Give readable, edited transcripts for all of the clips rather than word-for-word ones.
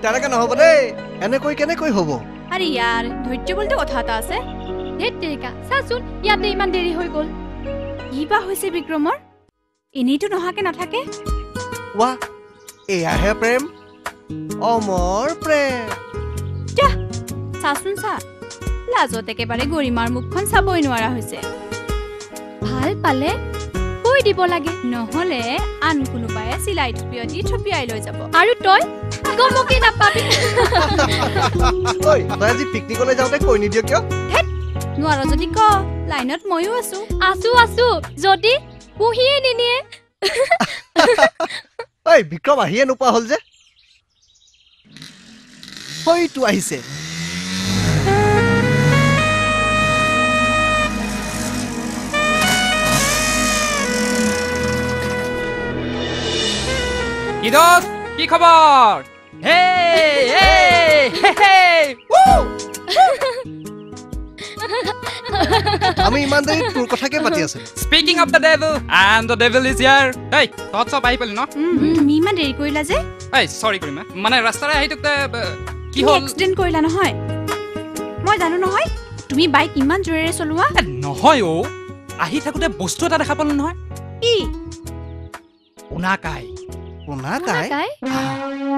তেনেকে নহব দেই এনেকৈ কেনেকৈ হ'ব আৰে यार ধৈৰ্য বলতে কথা এটা আছে ধেত তেৰিকা চাচোন ইয়াতে ইমান দেৰি হৈ গল ইবা হৈছে বিক্ৰমৰ এনেইটো নহাকে নাথাকে ৱা এয়াহে প্ৰেম অমৰ প্ৰেম যা চাচোন চা লাজত একেবাৰে গৰিমাৰ মুখখন চাবই নোৱাৰা হৈছে ভাল পালে কৈ দিব লাগে নহলে আন কোনোবাই চিলাই থপিয়াই লৈ যাব আৰু তই গমকে নাপাবি ঐ তই আজি পিকনিকলৈ যাওঁতে কৈ নিদিয় কিয় নোৱাৰ যদি ক লাইনত ময়ো আছো যদি পুহিয়ে নিনিয়ে ঐ বিক্ৰম আহিয়ে নোপোৱা হ'ল যে হয়তো আহিছে কি দোষ কি খবৰ হে হে হে আমি ইমান দেৰি তোৰ কথাকে পাতি আছিলো speaking of the devil and the devil is here এই তত সব আহি পালি ন তুমি ইমান দেৰি কৰিলা যে এই সৰি কৰিমা মানে ৰাস্তাৰে আহি তোক কি হ'ল এক্সিডেন্ট কৰিলা নহয় মই জানো নহয় তুমি বাইক ইমান জোৰেৰে চলোৱা নহয় ও আহি থাকোতে বস্তু এটা দেখা পালো নহয় কি পুনাকাই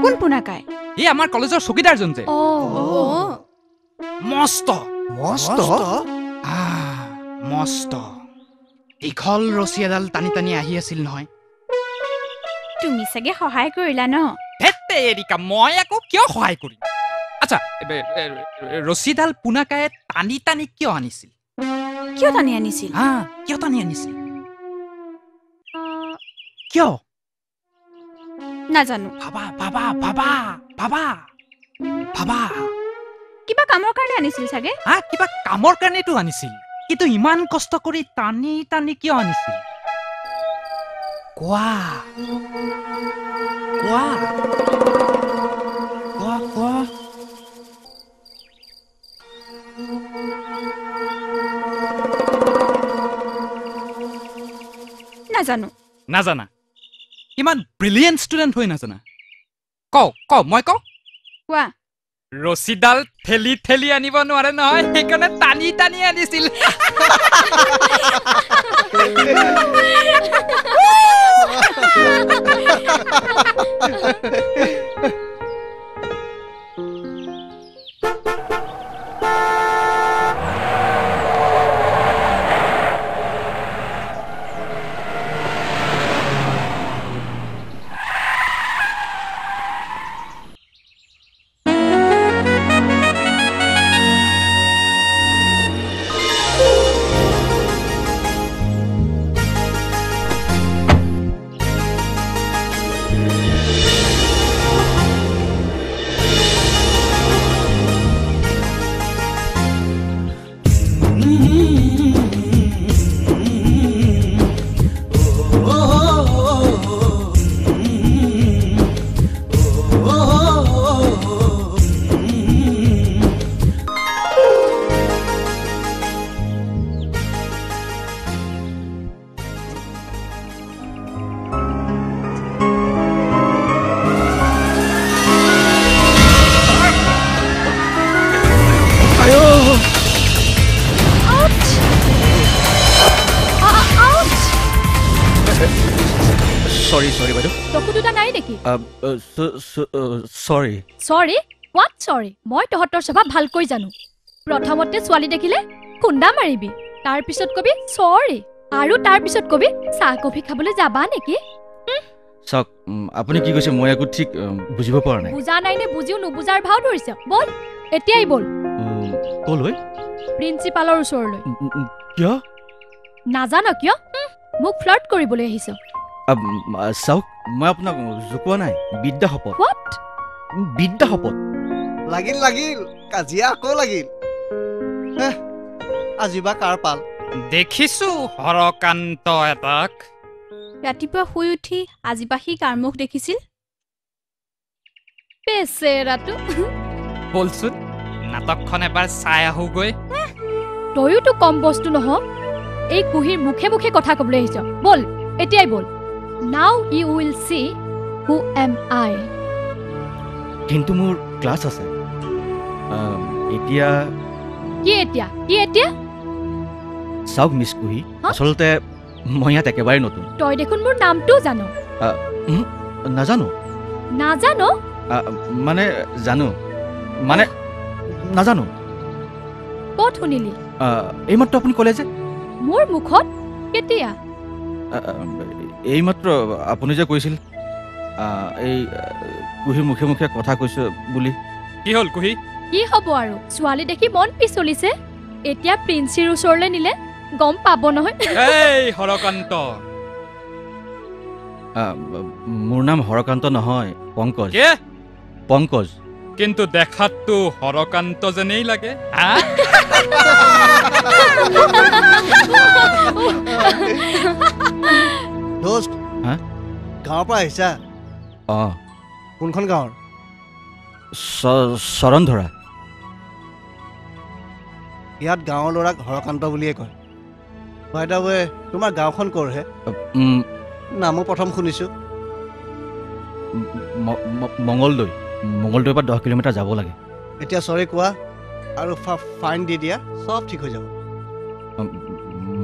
কোন পুনাকাই এই আমাৰ কলেজৰ চকীদাৰজন যে মস্ত মস্ত দীঘল ৰছী এডাল টানি টানি আহি আছিল নহয় তুমি চাগে সহায় কৰিলা ন হেতে এৰিকা মই আকৌ কিয় সহায় কৰিম আচ্ছা ৰছীডাল পুনাকায়ে টানি টানি কিয় আনিছিল কিয় টানি আনিছিল কিয় নাজানো ভাবা কিবা কামৰ কাৰণে আনিছিল চাগে কিবা কামৰ কাৰণেতো আনিছিল কিন্তু ইমান কষ্ট কৰি টানি টানি কিয় আনিছিল কোৱা নাজানা ইমান ব্ৰিলিয়েণ্ট ষ্টুডেণ্ট হৈ নাজানা ক মই কোৱা ৰছীডাল ঠেলি ঠেলি আনিব নোৱাৰে নহয় সেইকাৰণে টানি টানি আনিছিল সৰি বাইদেউ চকু দুটা নাই নেকি সৰি চৰি হোৱাট চৰি মই তহঁতৰ স্বভাৱ ভালকৈ জানো প্ৰথমতে ছোৱালী দেখিলে খুন্দা মাৰিবি তাৰপিছত কবি চৰি আৰু তাৰপিছত কবি চাহ কফি খাবলৈ যাবা নেকি চাওক আপুনি কি কৈছে মই একো ঠিক বুজিব পৰা নাই বুজা নাই নে বুজিও নুবুজাৰ ভাও ধৰিছ বল এতিয়াই বল কলৈ প্ৰিন্সিপালৰ ওচৰলৈ কিয় নাজান কিয় মোক ফ্লাৰ্ট কৰিবলৈ আহিছ চাওক মই আপোনাক জোকোৱা নাই বিদ্যা শপত হোৱাট বিদ্যা শপত লাগিল কাজিয়া আকৌ লাগিল আজি বা কাৰ পাল দেখিছো হৰকান্ত এটাক ৰাতিপুৱা শুই উঠি আজি বা সি কাৰ মুখ দেখিছিল পেচেৰাটো বলচোন নাটকখন এবাৰ চাই আহোগৈ তইয়োতো কম বস্তু নহ এই কুহিৰ মুখে মুখে কথা ক'বলৈ আহিছ বল এতিয়াই বল now you will see who am I কিন্তু মোৰ ক্লাছ আছে এতিয়া কি এতিয়া চাওক মিছ কুহি আচলতে মই ইয়াত একেবাৰে নতুন তই দেখোন মোৰ নামটো জানো নাজানো মানে জানো মানে নাজানো ক'ত শুনিলি এইমাত্ৰ আপুনি ক'লে যে মোৰ মুখত কেতিয়া এইমাত্ৰ আপুনি যে কৈছিল এই কুহিৰ মুখে মুখে কথা কৈছো বুলি কি হ'ল কুহি কি হ'ব আৰু ছোৱালী দেখি মন পিছলিছে এতিয়া প্ৰিন্সিৰ ওচৰলৈ নিলে গম পাব নহয় এই হৰকান্ত মোৰ নাম হৰকান্ত নহয় পংকজ কে পংকজ কিন্তু দেখাততো হৰকান্ত যেনেই লাগে দোস্ত গাঁৱৰ পৰা আহিছা কোনখন গাঁৱৰ চৰণ ধৰা ইয়াত গাঁৱৰ ল'ৰাক হৰকান্ত বুলিয়ে কয় বাই দা ৱে তোমাৰ গাঁওখন ক'ৰহে নামো প্ৰথম শুনিছো মঙলদৈৰ পৰা 10 কিলোমিটাৰ যাব লাগে এতিয়া চৰি কোৱা আৰু ফাইন দি দিয়া চব ঠিক হৈ যাব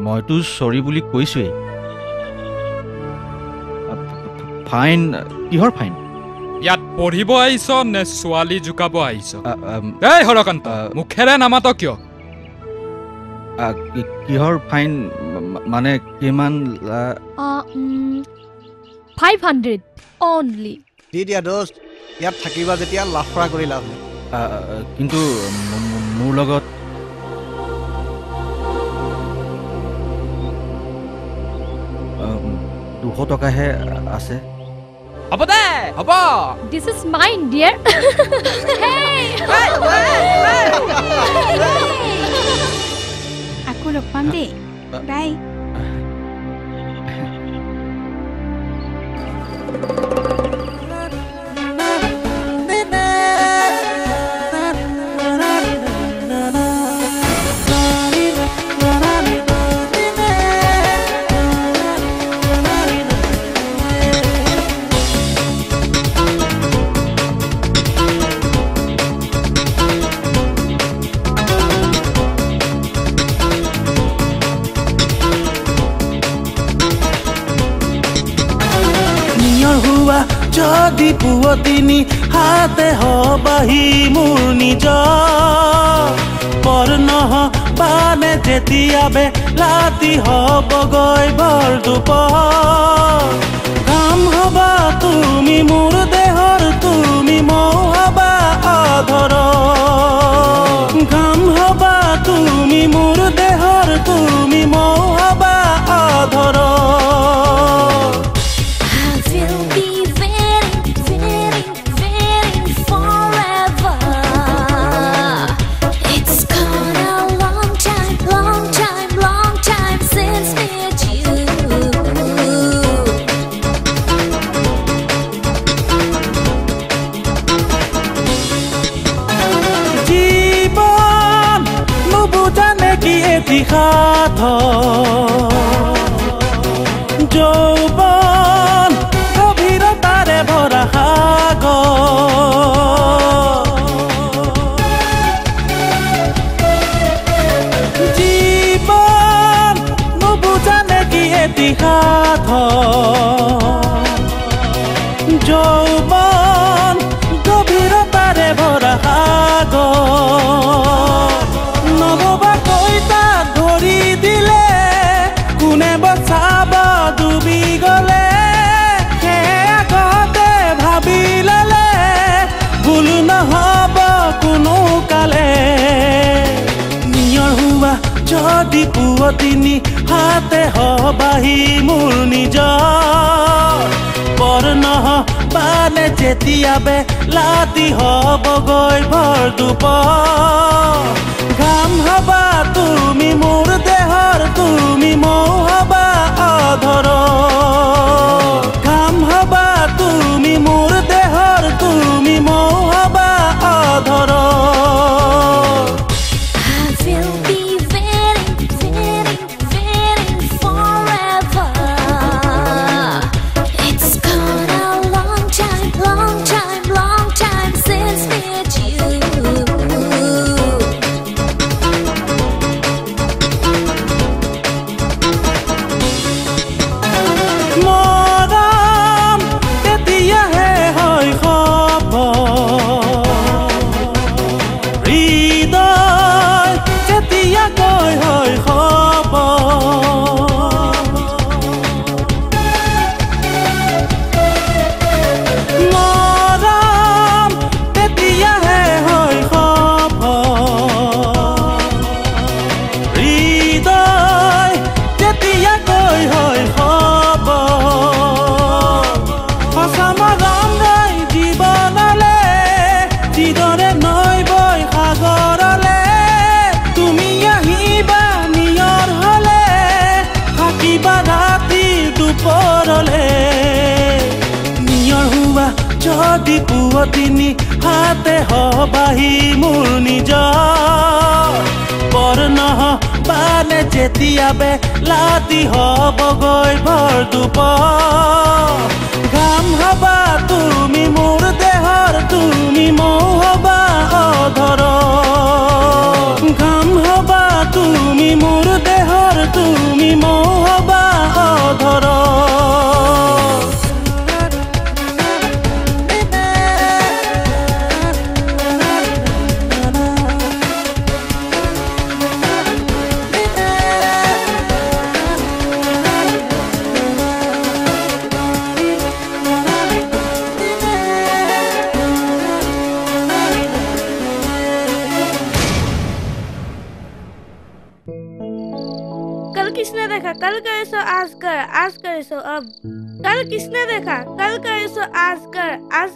মইতো চৰি বুলি কৈছোৱেই ফাইন কিহৰ ফাইন ইয়াত পঢ়িব আহিছ নে ছোৱালী জোকাব আহিছ এই হৰকান্ত মুখেৰে নামাত কিয় কিহৰ ফাইন মানে কিমান 500 অনলি দি দিয়া দোস্ত ইয়াত থাকিবা যেতিয়া লাফৰা কৰি লাভ নাই কিন্তু মোৰ লগত 200 টকাহে আছে হ'ব দে হ'ব দিস ইজ মাইন ডিয়াৰ আকৌ লগ পাম দেই বাই যদি পুৱতিনি হাতে হবাহি মোৰ নিজৰ পৰ নহবানে যেতিয়া বেলাতি হবগৈ বৰ দুপৰ কাম হবা তুমি মোৰ দেহৰ তুমি মৌ হবা অধৰ কাম হবা তুমি মোৰ দেহৰ তুমি মৌ হবা অধৰ যৌবন গভীৰতাৰে ভৰা সাগৰ জীৱন নুবুজানে কি এটি সাধ যদি পুৱতিনি হাতে হবাহি মোৰ নিজৰ পৰ নহবানে যেতিয়া বেলাতি হবগৈ ভৰ দুপৰ ঘাম হবা তুমি মোৰ দেহৰ তুমি মৌ হবা অধৰ ঘাম হবা তুমি মোৰ দেহৰ তুমি মৌ হবা অধৰ যদি পুৱতিনি হাতে হবাহি মোৰ নিজৰ পৰ নহবানে যেতিয়া বেলাতি হবগৈ ভৰ দুপৰ ঘাম হবা তুমি মোৰ দেহৰ তুমি মৌ হবা অধৰ ঘাম হবা তুমি মোৰ দেহৰ তুমি মৌ হবা অধৰ कल किसने देखा कल करे सो आज करे सो अब कल किसने देखा कल करे सो आज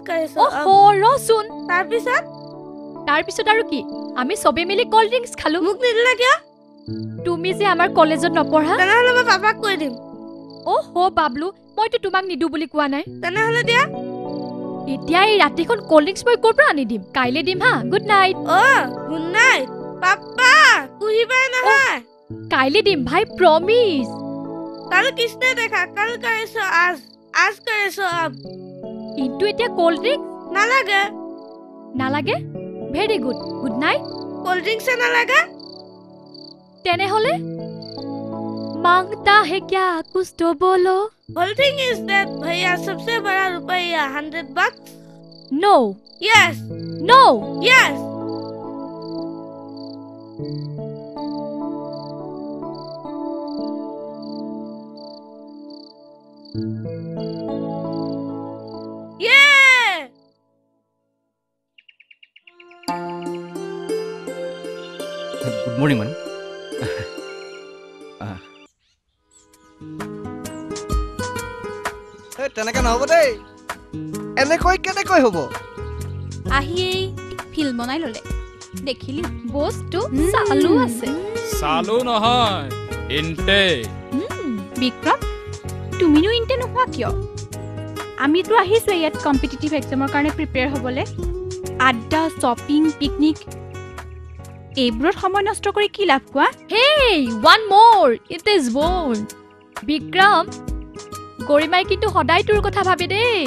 करे सो अब অ ৰচোন তাৰপিছত আৰু কি আমি সবে মিলি কোল্ড ড্ৰিংকস খালো মোক নিদিলা কিয় তুমি যে আমাৰ কলেজত নপঢ়া তেনেহ'লে মই পাপাক কৈ দিম বাবলু মইতো তোমাক নিদু বুলি কোৱা নাই তেনেহ'লে দিয়া এতিয়া এই ৰাতিখন কোল্ড ড্ৰিংকস মই ক'ৰ পৰা আনি দিম কাইলে দিম হা গুড নাইট গুড নাইট পাপা কুহিবাই নহয় কাইলে দিম ভাই প্ৰমিস कल किसने देखा कल करे सो आज करे सो अब কিন্তু এতিয়া কোল্ড ড্ৰিংক নালাগে very good good night cold drink से नालागे তেনেহলে मांगता है क्या कुछ तो बोलो होल थिंग इज दैट भैया सबसे बड़ा रुपया $100 no yes no yes good morning ma'am তেনেকে নহ'ব দেই এনেকৈ কেনেকৈ হ'ব আহি ফিল্ম বনাই ললে দেখিলি বস্তু চালু আছে চালু নহয় ইনটে বিক্ৰম তুমিনো ইনটে নোহোৱা কিয় আমিতো আহিছো ইয়াত কম্পিটিটিভ এক্সামৰ কাৰণে প্ৰিপেয়াৰ হ'বলৈ আড্ডা শ্বপিং পিকনিক এইবোৰত সময় নষ্ট কৰি কি লাভ কোৱা হেই ওৱান মোৰ ইট ইজ বোন বিক্ৰম গৰিমাই কিন্তু সদায় তোৰ কথা ভাবে দেই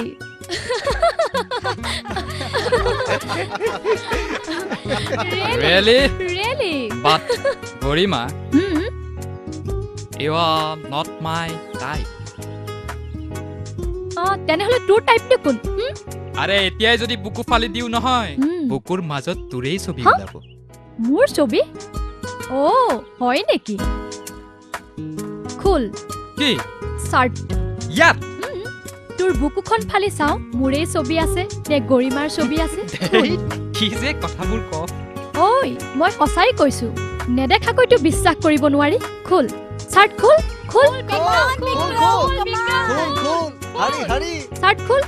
Really? Really? But Gorima, you are not my type. তেনেহলে তোৰ টাইপটো কোন আৰে এতিয়াই যদি বুকু ফালি দিও নহয় বুকুৰ মাজত তোৰেই ছবি ওলাব মোৰ ছবি হয় নেকি খুল কি শাৰ্ট ইয়াত তোৰ বুকুখন ফালি চাও মোৰেই ছবি আছে নে গৰিমাৰ ছবি আছে কি যে কথাবোৰ ক ঐ মই সঁচাই কৈছো নেদেখাকৈতো বিশ্বাস কৰিব নোৱাৰি খোল চাৰ্ট খোল খোল চাৰ্ট খোল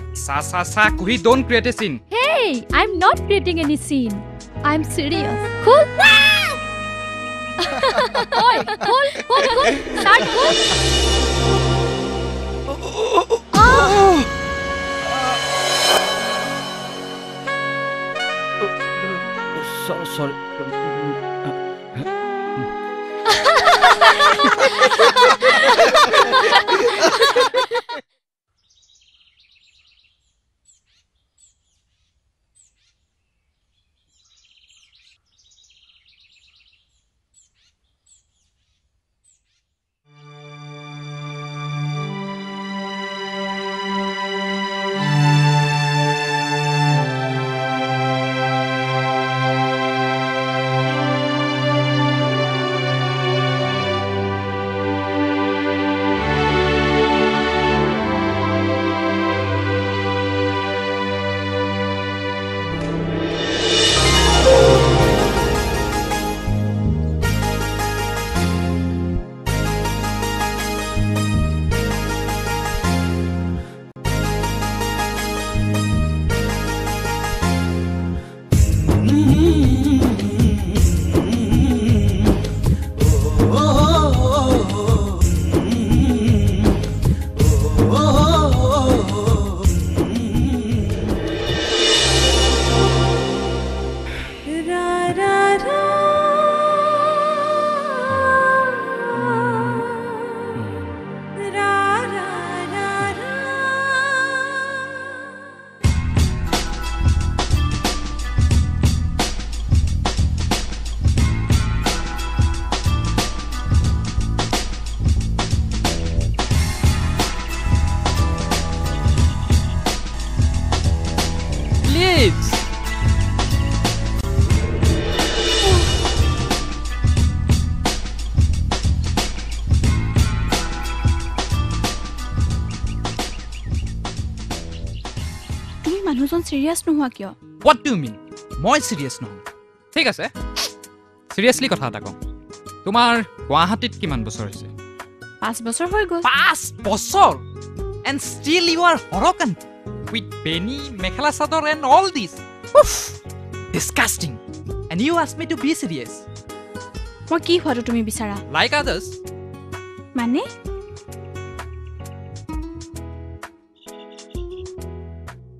চা Kuhi don't create a scene Hey, I'm not creating any scene. I'm serious. Cool? Oi, cool. Start cool. Sorry. মানুহজন সিৰিয়াছ নোহোৱা কিয় হোৱাট ডু মিন মই সিৰিয়াছ নহওঁ ঠিক আছে সিৰিয়াছলি কথা এটা কওঁ তোমাৰ গুৱাহাটীত কিমান বছৰ হৈছে 5 বছৰ হৈ গ'ল 5 বছৰ and still you are horokan with penny mekhela sador and all this Oof, disgusting and you asked me to be serious মই কি হোৱাটো তুমি বিচাৰা like others মানে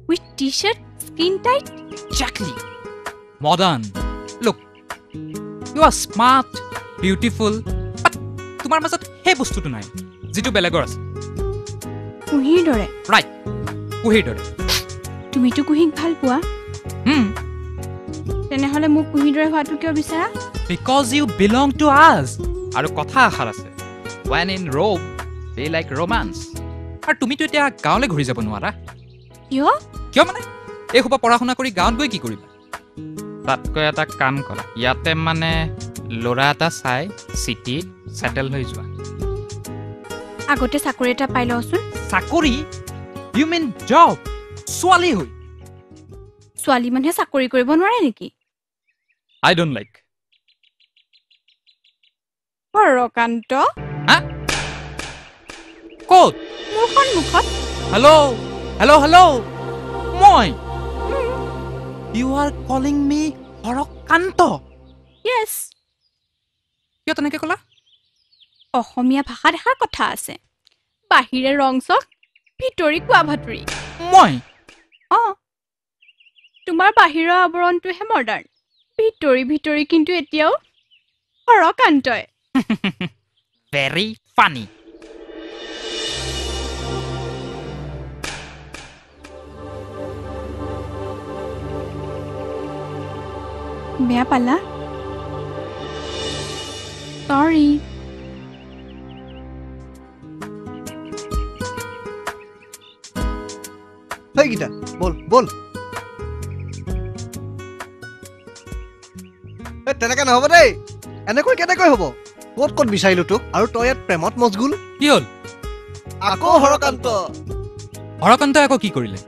with t-shirt skin tight exactly modern look you are smart beautiful but তোমাৰ মাজত হে বস্তুটো নাই যেটো বেলেগৰ আছে কুহিৰ দৰে right কুহিৰ দৰে তুমিতো কুহিক ভাল পোৱা তেনেহলে মোক কুহিৰ দৰে হোৱাটো কিয় বিচাৰা because you belong to us আৰু কথা আখাৰ আছে when in Rome they like romance আৰু তুমি তো এতিয়া গাঁৱলৈ ঘূৰি যাব নোৱাৰা কিয় মানে এই হোপা পঢ়া শুনা কৰি গাঁৱত গৈ কি কৰিবা তাতকৈ এটা কাম কৰা ইয়াতে মানে ল'ৰা এটা চাই চিটিত সেটেল হৈ যোৱা আগতে চাকৰি এটা পাই লওঁচোন চাকৰি ইউ মিন জব ছোৱালী হৈ ছোৱালী মানুহে চাকৰি কৰিব নোৱাৰে নেকি আই ডোন্ট লাইক হৰকান্ত ক'ত মোৰ সন্মুখত হেল্ল' মই ইউ আৰ কলিং মি হৰকান্ত ইয়েছ কিয় তেনেকৈ ক'লা অসমীয়া ভাষাত এষাৰ কথা আছে বাহিৰে ৰং চক ভিতৰি কোৱা ভাতুৰি মই তোমাৰ বাহিৰৰ আৱৰণটোহে মডাৰ্ণ ভিতৰি কিন্তু এতিয়াও হৰকান্তই very funny বেয়া পালা সৰি হেই গীতা বল তেনেকে নহ'ব দেই এনেকৈ কেনেকৈ হ'ব ক'ত বিচাৰিলো তোক আৰু তই ইয়াত প্ৰেমত মজগুল কি হ'ল আকৌ হৰকান্ত আকৌ কি কৰিলে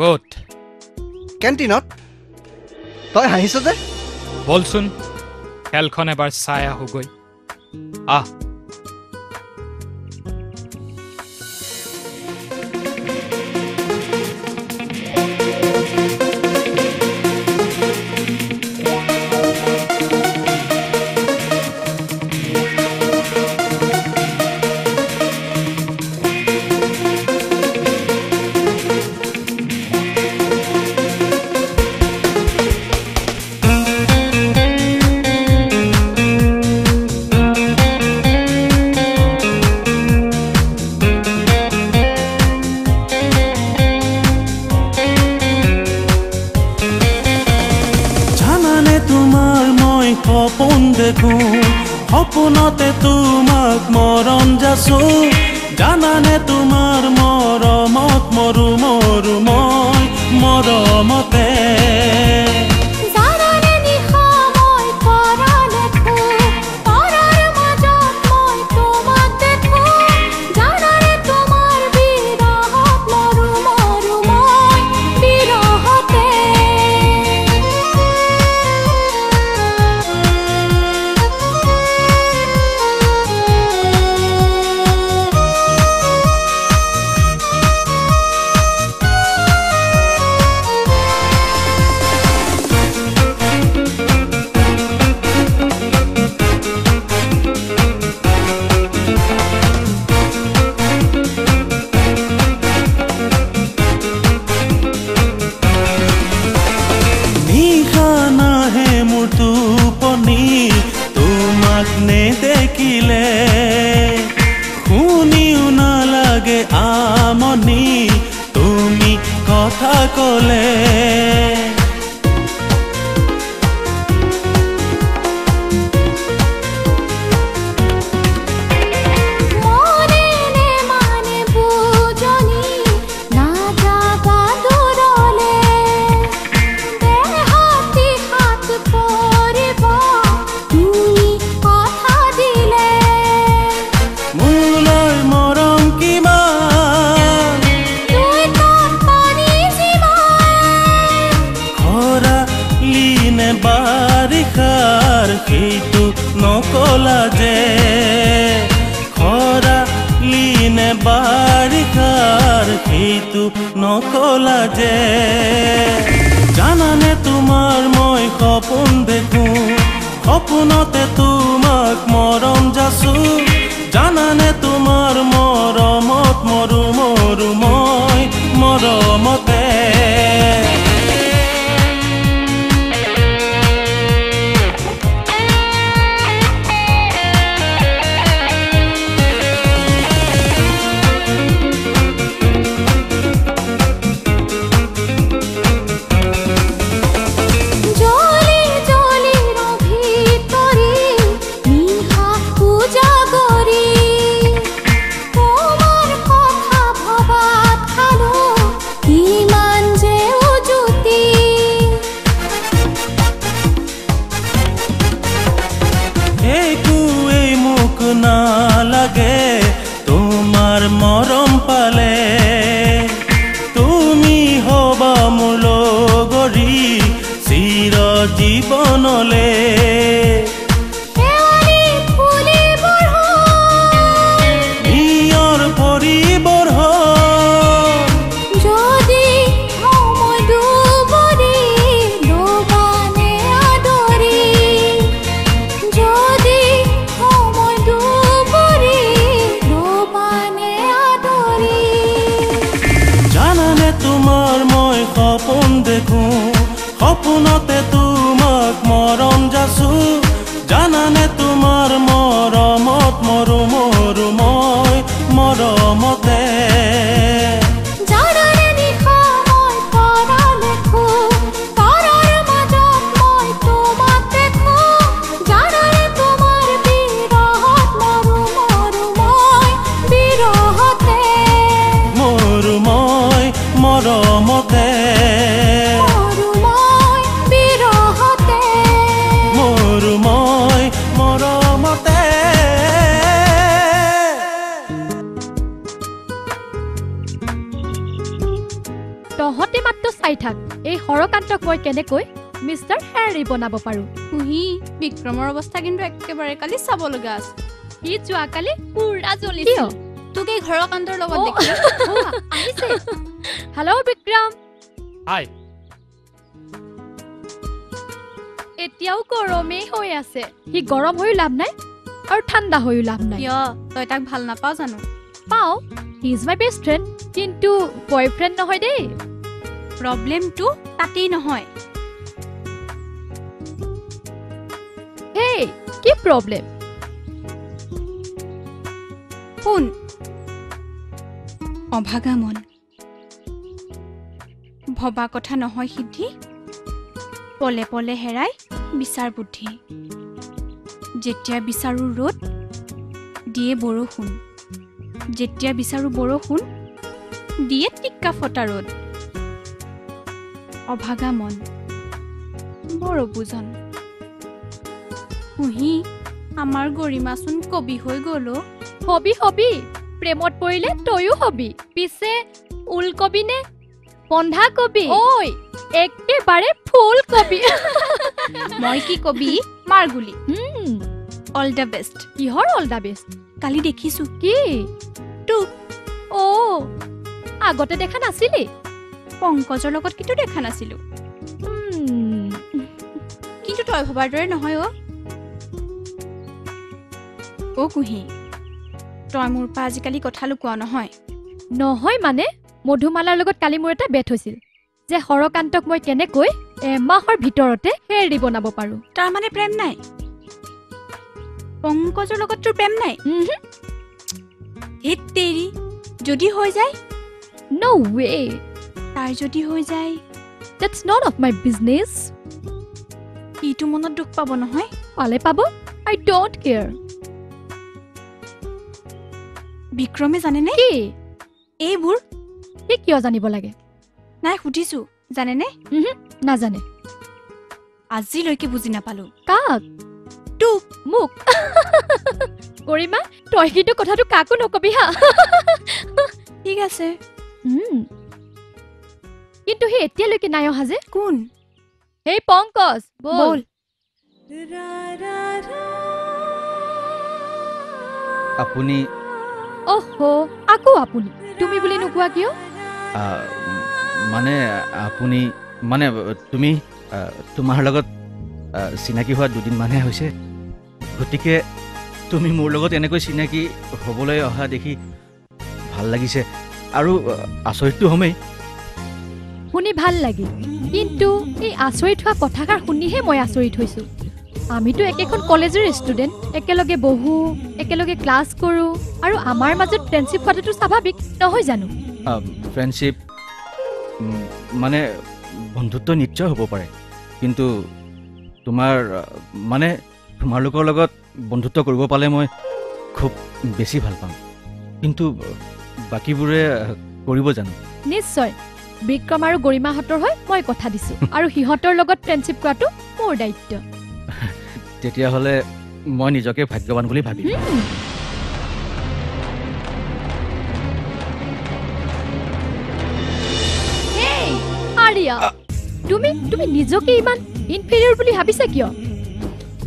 Good. কেণ্টিনত তই হাঁহিছ যে বলচোন খেলখন এবাৰ চাই আহোগৈ আহ সপোন দেখো সপোনতে তোমাক মৰম যাচো জানানে তোমাৰ মৰমত মৰু মৰু মই মৰমতে তোমাক নেদেখিলে শুনিও নালাগে আমনি তুমি কথা ক'লে বাৰিষাৰ সেইটো নকলা যে খৰা লিনে বাৰিষাৰ সেইটো নকলা যে জানানে তোমাৰ মই সপোন দেখো সপোনতে তোমাক মৰম যাচো জানানে তোমাৰ মৰমত মৰু মৰু মই মৰমতে নালাগে তোমাৰ মৰম পালে তুমি হবা মোৰ লগৰী চিৰ জীৱনলে নিয়ৰ পৰিবৰ সপোন দেখো সপোনতে তোমাক মৰম যাচো জানানে তোমাৰ মৰমত মৰু মৰু মই মৰমতে মৰমতে মৰু মই মৰমতে চাই থাক এই হৰকান্তক মই কেনেকৈ মিষ্টাৰ হেৰি বনাব পাৰো কুহি বিক্ৰমৰ অৱস্থা কিন্তু একেবাৰে কালি চাব লগা আছে সি যোৱাকালি পুৰা জ্বলিছিল তোক এই ঘৰকান্তৰ লগত দেখি আহিছে হেল্ল' বিক্ৰম হাই এতিয়াও গৰমেই হৈ আছে সি গৰম হৈও লাভ নাই আৰু ঠাণ্ডা হৈও লাভ নাই কিয় তই তাক ভাল নাপাও জানো পাওঁ he is my best friend কিন্তু বয়ফ্ৰেণ্ড নহয় দেই প্ৰব্লেমটো তাতেই নহয় হেই কি প্ৰব্লেম শুন অভাগা মন ভবা কথা নহয় সিদ্ধি পলে পলে হেৰাই বিচাৰ বুদ্ধি যেতিয়া বিচাৰো ৰ'দ দিয়ে বৰষুণ যেতিয়া বিচাৰো বৰষুণ দিয়ে টিক্কা ফটা ৰ'দ অভাগা মন বৰ বুজন কুহি আমাৰ গৰিমাচোন কবি হৈ গ'ল হবি হবি প্ৰেমত পৰিলে তয়ো হবি পিছে ওলকবি নে বন্ধা কবি ঐ একেবাৰে ফুল কবি মই কি কবি মাৰগুলি অল দ্য বেষ্ট কিহৰ অল দ্য বেষ্ট কালি দেখিছো কি তোক অ' আগতে দেখা নাছিলি পংকজৰ লগত কিন্তু দেখা নাছিলো কিন্তু তই ভবাৰ দৰে নহয় অ কুহি তই মোৰ পৰা আজিকালি কথা লুকোৱা নহয় নহয় মানে মধুমালাৰ লগত কালি মোৰ এটা বেট হৈছিল যে হৰকান্তক মই কেনেকৈ এমাহৰ ভিতৰতে হেৰি বনাব পাৰো তাৰ মানে প্ৰেম নাই পংকজৰ লগত তোৰ প্ৰেম নাই হেত তেৰি যদি হৈ যায় নো ৱে তাৰ যদি হৈ যায় that's not of my business ইটো মনত দুখ পাব নহয় পালে পাব আই ডোন্ট কেয়াৰ বিক্ৰমে জানেনে কি এইবোৰ সি কিয় জানিব লাগে নাই সুধিছো জানেনে নাজানে আজিলৈকে বুজি নাপালো কাক তোক মোক গৰিমা তই কিন্তু কথাটো কাকো নকবি হা ঠিক আছে কিন্তু সি এতিয়ালৈকে নাই অহা যে কোন হেই পংকজ বল আপুনি অহো আকৌ আপুনি তুমি বুলি নোকোৱা কিয় মানে আপুনি মানে তুমি তোমাৰ লগত চিনাকি হোৱা দুদিনমানহে হৈছে গতিকে তুমি মোৰ লগত এনেকৈ চিনাকি হ'বলৈ অহা দেখি ভাল লাগিছে আৰু আচৰিতটো হ'মেই শুনি ভাল লাগিল কিন্তু এই আচৰিত হোৱা কথাষাৰ শুনিহে মই আচৰিত হৈছোঁ আমিতো একেখন কলেজৰ ষ্টুডেণ্ট একেলগে বহো একেলগে ক্লাছ কৰোঁ আৰু আমাৰ মাজত ফ্ৰেণ্ডশ্বিপ হোৱাটো স্বাভাৱিক নহয় জানো ফ্ৰেণ্ডশ্বিপ মানে বন্ধুত্ব নিশ্চয় হ'ব পাৰে কিন্তু তোমালোকৰ লগত বন্ধুত্ব কৰিব পালে মই খুব বেছি ভাল পাম কিন্তু বাকীবোৰে কৰিব জানো নিশ্চয় বিক্ৰম আৰু গৰিমাহঁতৰ হৈ মই কথা দিছোঁ আৰু সিহঁতৰ লগত ফ্ৰেণ্ডশ্বিপ কৰাটো মোৰ দায়িত্ব তেতিয়াহ'লে মই নিজকে ভাগ্যৱান বুলি ভাবিম আৰিয়া তুমি নিজকে ইমান ইনফেৰিয়ৰ বুলি ভাবিছা কিয়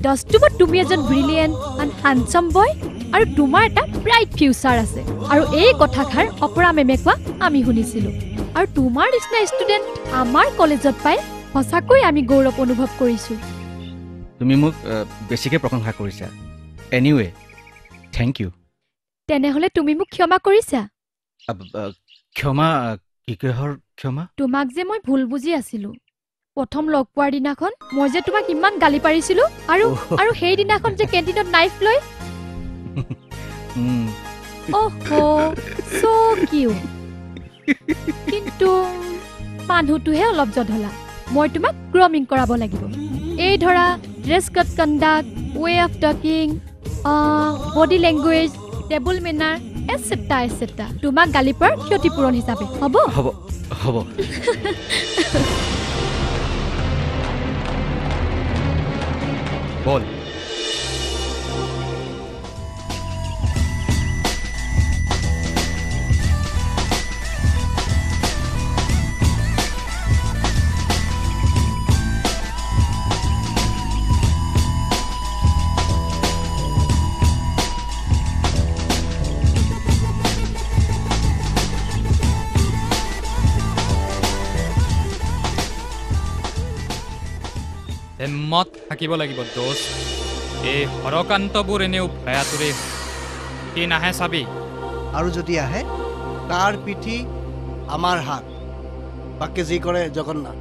দস্তুমত তুমি এজন ব্ৰিলিয়েণ্ট এণ্ড হেণ্ডছম বয় আৰু তোমাৰ এটা ব্ৰাইট ফিউচাৰ আছে আৰু এই কথাষাৰ অপৰা মেমে কোৱা আমি শুনিছিলোঁ আৰু তোমাৰ নিচিনা ষ্টুডেণ্ট আমাৰ কলেজত পাই সঁচাকৈ আমি গৌৰৱ অনুভৱ কৰিছোঁ তুমি মোক বেছিকৈ প্ৰশংসা কৰিছা এনিৱে থেংক ইউ তেনেহ'লে তুমি মোক ক্ষমা কৰিছা ক্ষমা কিহৰ ক্ষমা তোমাক যে মই ভুল বুজি আছিলোঁ প্ৰথম লগ পোৱাৰ দিনাখন মই যে তোমাক ইমান গালি পাৰিছিলোঁ আৰু সেই দিনাখন যে কেণ্টিনত নাইফ লৈ অহো সো কিউ কিন্তু মানুহটোহে অলপ জধলা মই তোমাক গ্ৰুমিং কৰাব লাগিব এই ধৰা dress code conduct way of talking body language table manner etcetera etcetera তোমাক গালি পৰাৰ ক্ষতিপূৰণ হিচাপে হ'ব হ'ব হ'ব বল হিম্মত থাকিব লাগিব দোস্ত এই হৰকান্তবোৰ এনেও ভয়াতুৰে কি নাহে চাবি আৰু যদি আহে তাৰ পিঠি আমাৰ হাত বাকী যি কৰে জগন্নাথ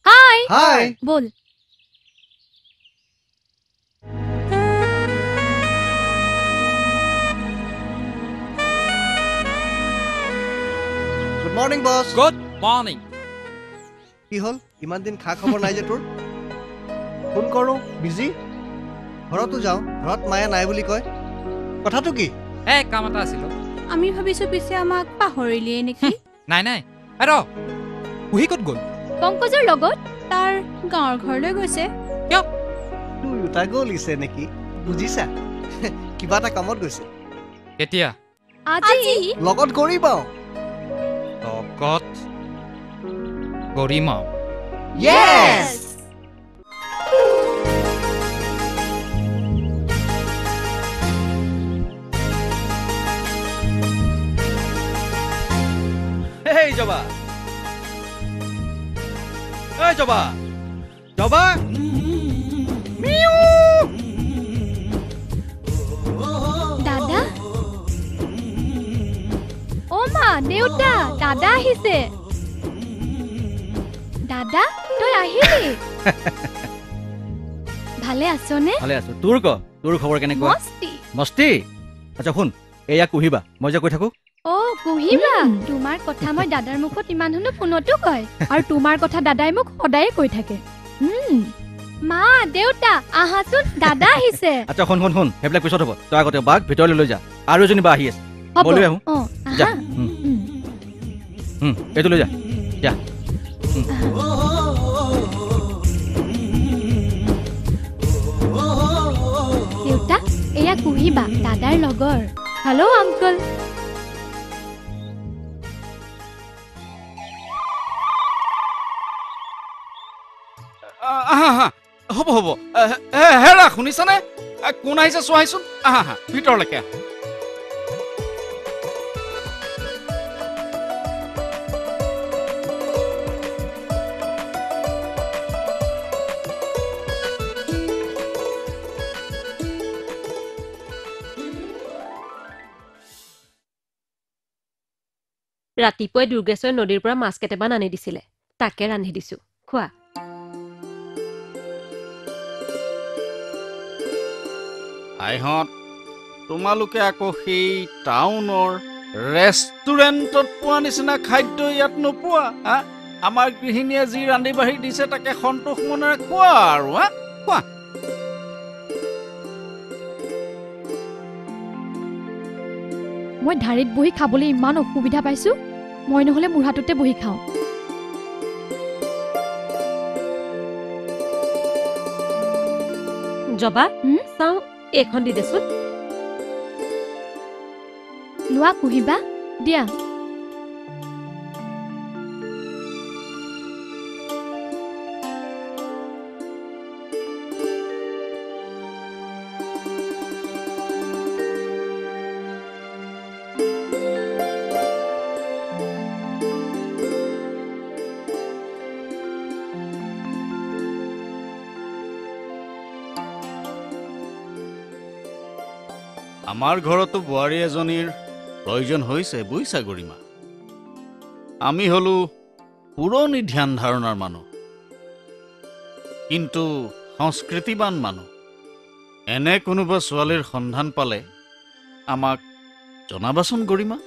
হাই হাই বল গুড মৰ্ণিং বছ গুড মৰ্ণিং কি হ'ল ইমান দিন খা খবৰ নাই যে তোৰ ফোন কৰোঁ বিজি ঘৰতো যাওঁ ঘৰত মায়ে নাই বুলি কয় কথাটো কি এই কাম এটা আছিল আমি ভাবিছো পিছে আমাক পাহৰিলিয়ে নেকি নাই নাই ৰ কুহি ক'ত গ'ল পংকজৰ লগত তাৰ গাঁৱৰ ঘৰলৈ গৈছে দুয়োটা গলিছে নেকি বুজিছা কিবা এটা কামত গৈছে কেতিয়া আজি লগত কৰিবাও লগত গৰিমা Yes! Hey, Jaba! Hey, Jaba! Jaba! দাদা অ মা দেউতা দাদা আহিছে দাদা তই আহিলি ভালে আছনে ভালে আছো তোৰ ক তোৰ খবৰ কেনেকুৱা মস্তি মস্তি আচ্ছা শুন এয়া কুহিবা মই যে কৈ থাকো অ কুহিবা তোমাৰ কথা মই দাদাৰ মুখত ইমান শুনো ফোনতো কয় আৰু তোমাৰ কথা দাদাই মোক সদায়ে কৈ থাকে মা দেউতা আহাচোন দাদা আহিছে আচ্ছা শুন শুন শুন সেইবিলাক পিছত হ'ব তই আগতে বাঘ ভিতৰলৈ লৈ যা আৰু এজনী বা আহি আছে হ'ব বলো আহো অ যা আহা এইটো লৈ যা যা দেউতা এয়া কুহিবা দাদাৰ লগৰ হেল্ল' আংকল হ'ব হ'ব হেৰা শুনিছানে কোন আহিছে চোৱাইচোন আহা ভিতৰলৈকে আহ ৰাতিপুৱাই দুৰ্গেশ্বৰে নদীৰ পৰা মাছ কেইটামান আনি দিছিলে তাকে ৰান্ধি দিছো খোৱা আইহঁত তোমালোকে আকৌ সেই টাউনৰ ৰেষ্টুৰেণ্টত পোৱা নিচিনা খাদ্য ইয়াত নোপোৱা আমাৰ গৃহিণীয়ে যি ৰান্ধি বাঢ়ি দিছে তাকে সন্তোষ মনেৰে খোৱা আৰু খোৱা মই ধাৰিত বহি খাবলৈ ইমান অসুবিধা পাইছো মই নহলে মোৰ হাততে বহি খাওঁ জবা চাওঁ এইখন দি দেচোন লোৱা কুহিবা দিয়া আমাৰ ঘৰতো বোৱাৰী এজনীৰ প্ৰয়োজন হৈছে বুইছা গৰিমা আমি হলো পুৰণি ধ্যান ধাৰণাৰ মানুহ কিন্তু সংস্কৃতিবান মানুহ এনে কোনোবা ছোৱালীৰ সন্ধান পালে আমাক জনাবাচোন গৰিমা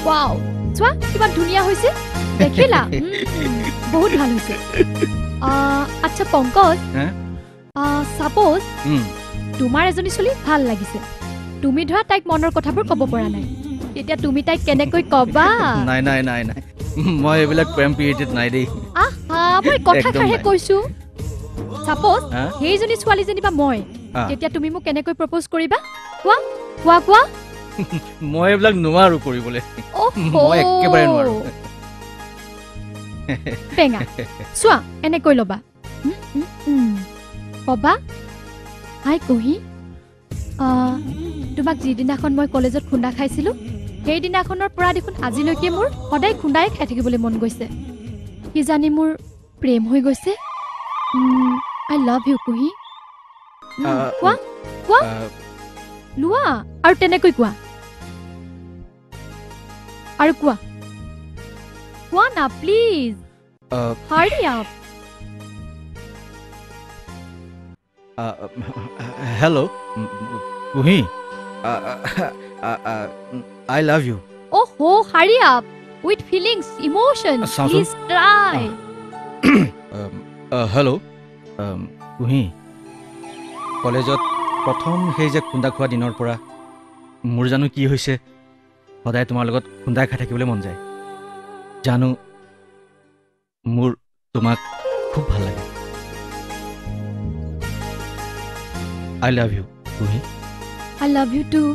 ওয়াও চোৱা কিমান ধুনীয়া হৈছে দেখিলা বহুত ভাল হৈছে আচ্ছা পংকজ সাপোজ তোমাৰ এজনী ছোৱালী ভাল লাগিছে তুমি ধৰা তাইক মনৰ কথাবোৰ ক'ব পৰা নাই তেতিয়া তুমি তাইক কেনেকৈ ক'বা নাই নাই নাই নাই মই এইবিলাক প্ৰেম পিৰিয়ডত নাই দেই আহা মই কথাষাৰহে কৈছো সাপোজ সেইজনী ছোৱালী যেনিবা মই তেতিয়া তুমি মোক কেনেকৈ প্ৰপ'জ কৰিবা কোৱা কোৱা কোৱা মই এইবিলাক নোৱাৰো কৰিবলৈ মই একেবাৰে নোৱাৰো পেঙা চোৱা এনেকৈ ল'বা কবা হাই কুহি তোমাক যিদিনাখন মই কলেজত খুন্দা খাইছিলোঁ সেইদিনাখনৰ পৰা দেখোন আজিলৈকে মোৰ সদায় খুন্দাই খাই থাকিবলৈ মন গৈছে কিজানি মোৰ প্ৰেম হৈ গৈছে আই লাভ ইউ কুহি কোৱা কোৱা লোৱা আৰু তেনেকৈ কোৱা আৰু কোৱা কোৱা না প্লিজ হাৰি আপ হেল্ল' কুহি I love you. Oh, hurry up. With feelings, emotions. Please try. Hello. কুহি কলেজত প্ৰথম সেই যে খুন্দা খোৱা দিনৰ পৰা মোৰ জানো কি হৈছে সদায় তোমাৰ লগত খুন্দাই খাই থাকিবলৈ মন যায় জানো মোৰ তোমাক খুব ভাল লাগে I love you, কুহি I love you too.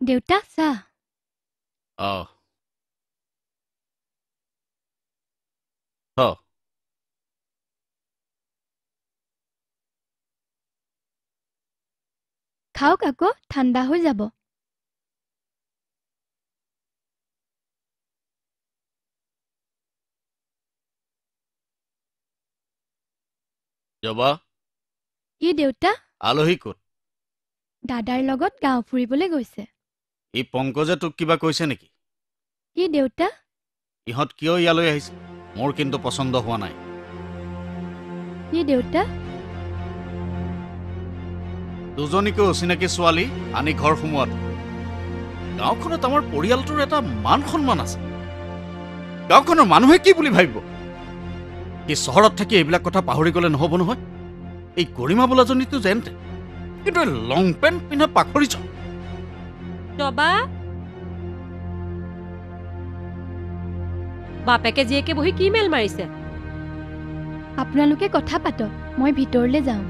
দেউতা চাহ অ' খাওক আকৌ ঠাণ্ডা হৈ যাব জবা কি দেউতা আলহী ক'ত দাদাৰ লগত গাঁও ফুৰিবলৈ গৈছে এই পংকজে তোক কিবা কৈছে নেকি কি দেউতা ইহঁত কিয় ইয়ালৈ আহিছে মোৰ কিন্তু পচন্দ হোৱা নাই কি দেউতা দুজনীকৈ অচিনাকি ছোৱালী আনি ঘৰ সোমোৱাটো গাঁওখনত আমাৰ পৰিয়ালটোৰ এটা মান সন্মান আছে গাঁওখনৰ মানুহে কি বুলি ভাবিব এই চহৰত থাকি এইবিলাক কথা পাহৰি গ'লে নহ'ব নহয় এই গৰিমা বোলাজনীটো যেনতে কিন্তু লং পেণ্ট পিন্ধা পাখৰিছ জবা বাপেকে জীয়েকে বহি কি মেল মাৰিছে আপোনালোকে কথা পাতক মই ভিতৰলৈ যাওঁ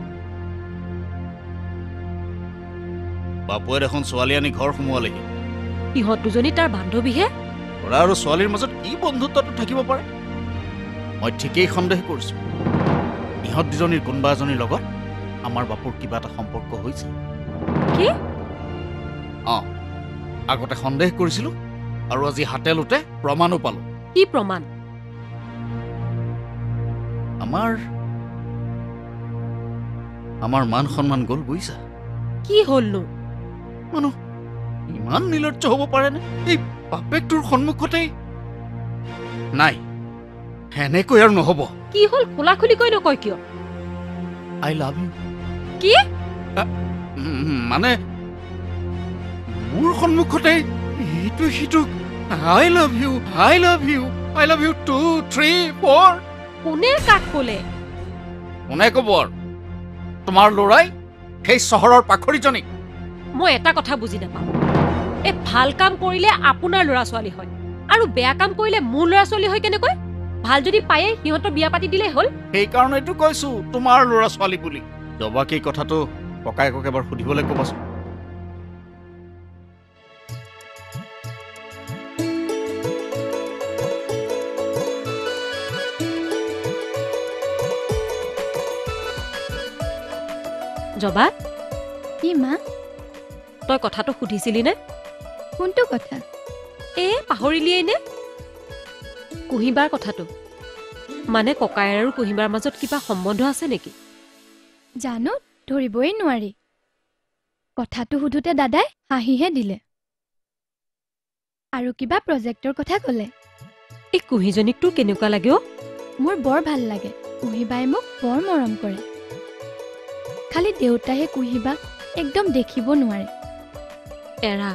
বাপুৱে দেখোন ছোৱালী আনি ঘৰ সোমোৱালেহি ইহঁত দুজনী তাৰ বান্ধৱীহে ল'ৰা আৰু ছোৱালীৰ মাজত কি বন্ধুত্বটো থাকিব পাৰে মই ঠিকেই সন্দেহ কৰিছো ইহঁত দুজনীৰ কোনোবা এজনীৰ লগত আমাৰ বাপুৰ কিবা এটা সম্পৰ্ক হৈছে কি আগতে সন্দেহ কৰিছিলো আৰু আজি হাতে লোটে প্ৰমাণো পালো কি প্ৰমাণ আমাৰ মান সন্মান গ'ল বুজিছা কি হ'লনো মানুহ ইমান নিৰ্লজ্জ হ'ব পাৰেনে এই বাপেকটোৰ সন্মুখতেই নাই সেনেকৈ আৰু নহ'ব কি হ'ল খোলাখুলিকৈ নকয় কিয় আই লাভ ইউ কি মানে মোৰ সন্মুখতেই ইটো সিটোক I love you I love you I love you 2 3 4 কোনে কাক ক'লে কোনে ক'ব তোমাৰ ল'ৰাই সেই চহৰৰ পাখৰিজনীক মই এটা কথা বুজি নাপাওঁ এই ভাল কাম কৰিলে আপোনাৰ ল'ৰা ছোৱালী হয় আৰু বেয়া কাম কৰিলে মোৰ ল'ৰা ছোৱালী হয় কেনেকৈ ভাল যদি পায়ে সিহঁতৰ বিয়া পাতি দিলে হ'ল সেইকাৰণেতো কৈছো তোমাৰ ল'ৰা ছোৱালী বুলি জবাক এই কথাটো ককায়েকক এবাৰ সুধিবলৈ ক'বাচোন জবা কি মা তই কথাটো সুধিছিলি নে কোনটো কথা পাহৰিলিয়েই নে কুহিবাৰ কথাটো মানে ককায়েৰ আৰু কুহিবাৰ মাজত কিবা সম্বন্ধ আছে নেকি জানো ধৰিবই নোৱাৰি কথাটো সুধোতে দাদাই হাঁহিহে দিলে আৰু কিবা প্ৰজেক্টৰ কথা ক'লে এই কুহিজনীক তোৰ কেনেকুৱা লাগে মোৰ বৰ ভাল লাগে কুহিবাই মোক বৰ মৰম কৰে খালি দেউতাহে কুহিবাক একদম দেখিব নোৱাৰে এৰা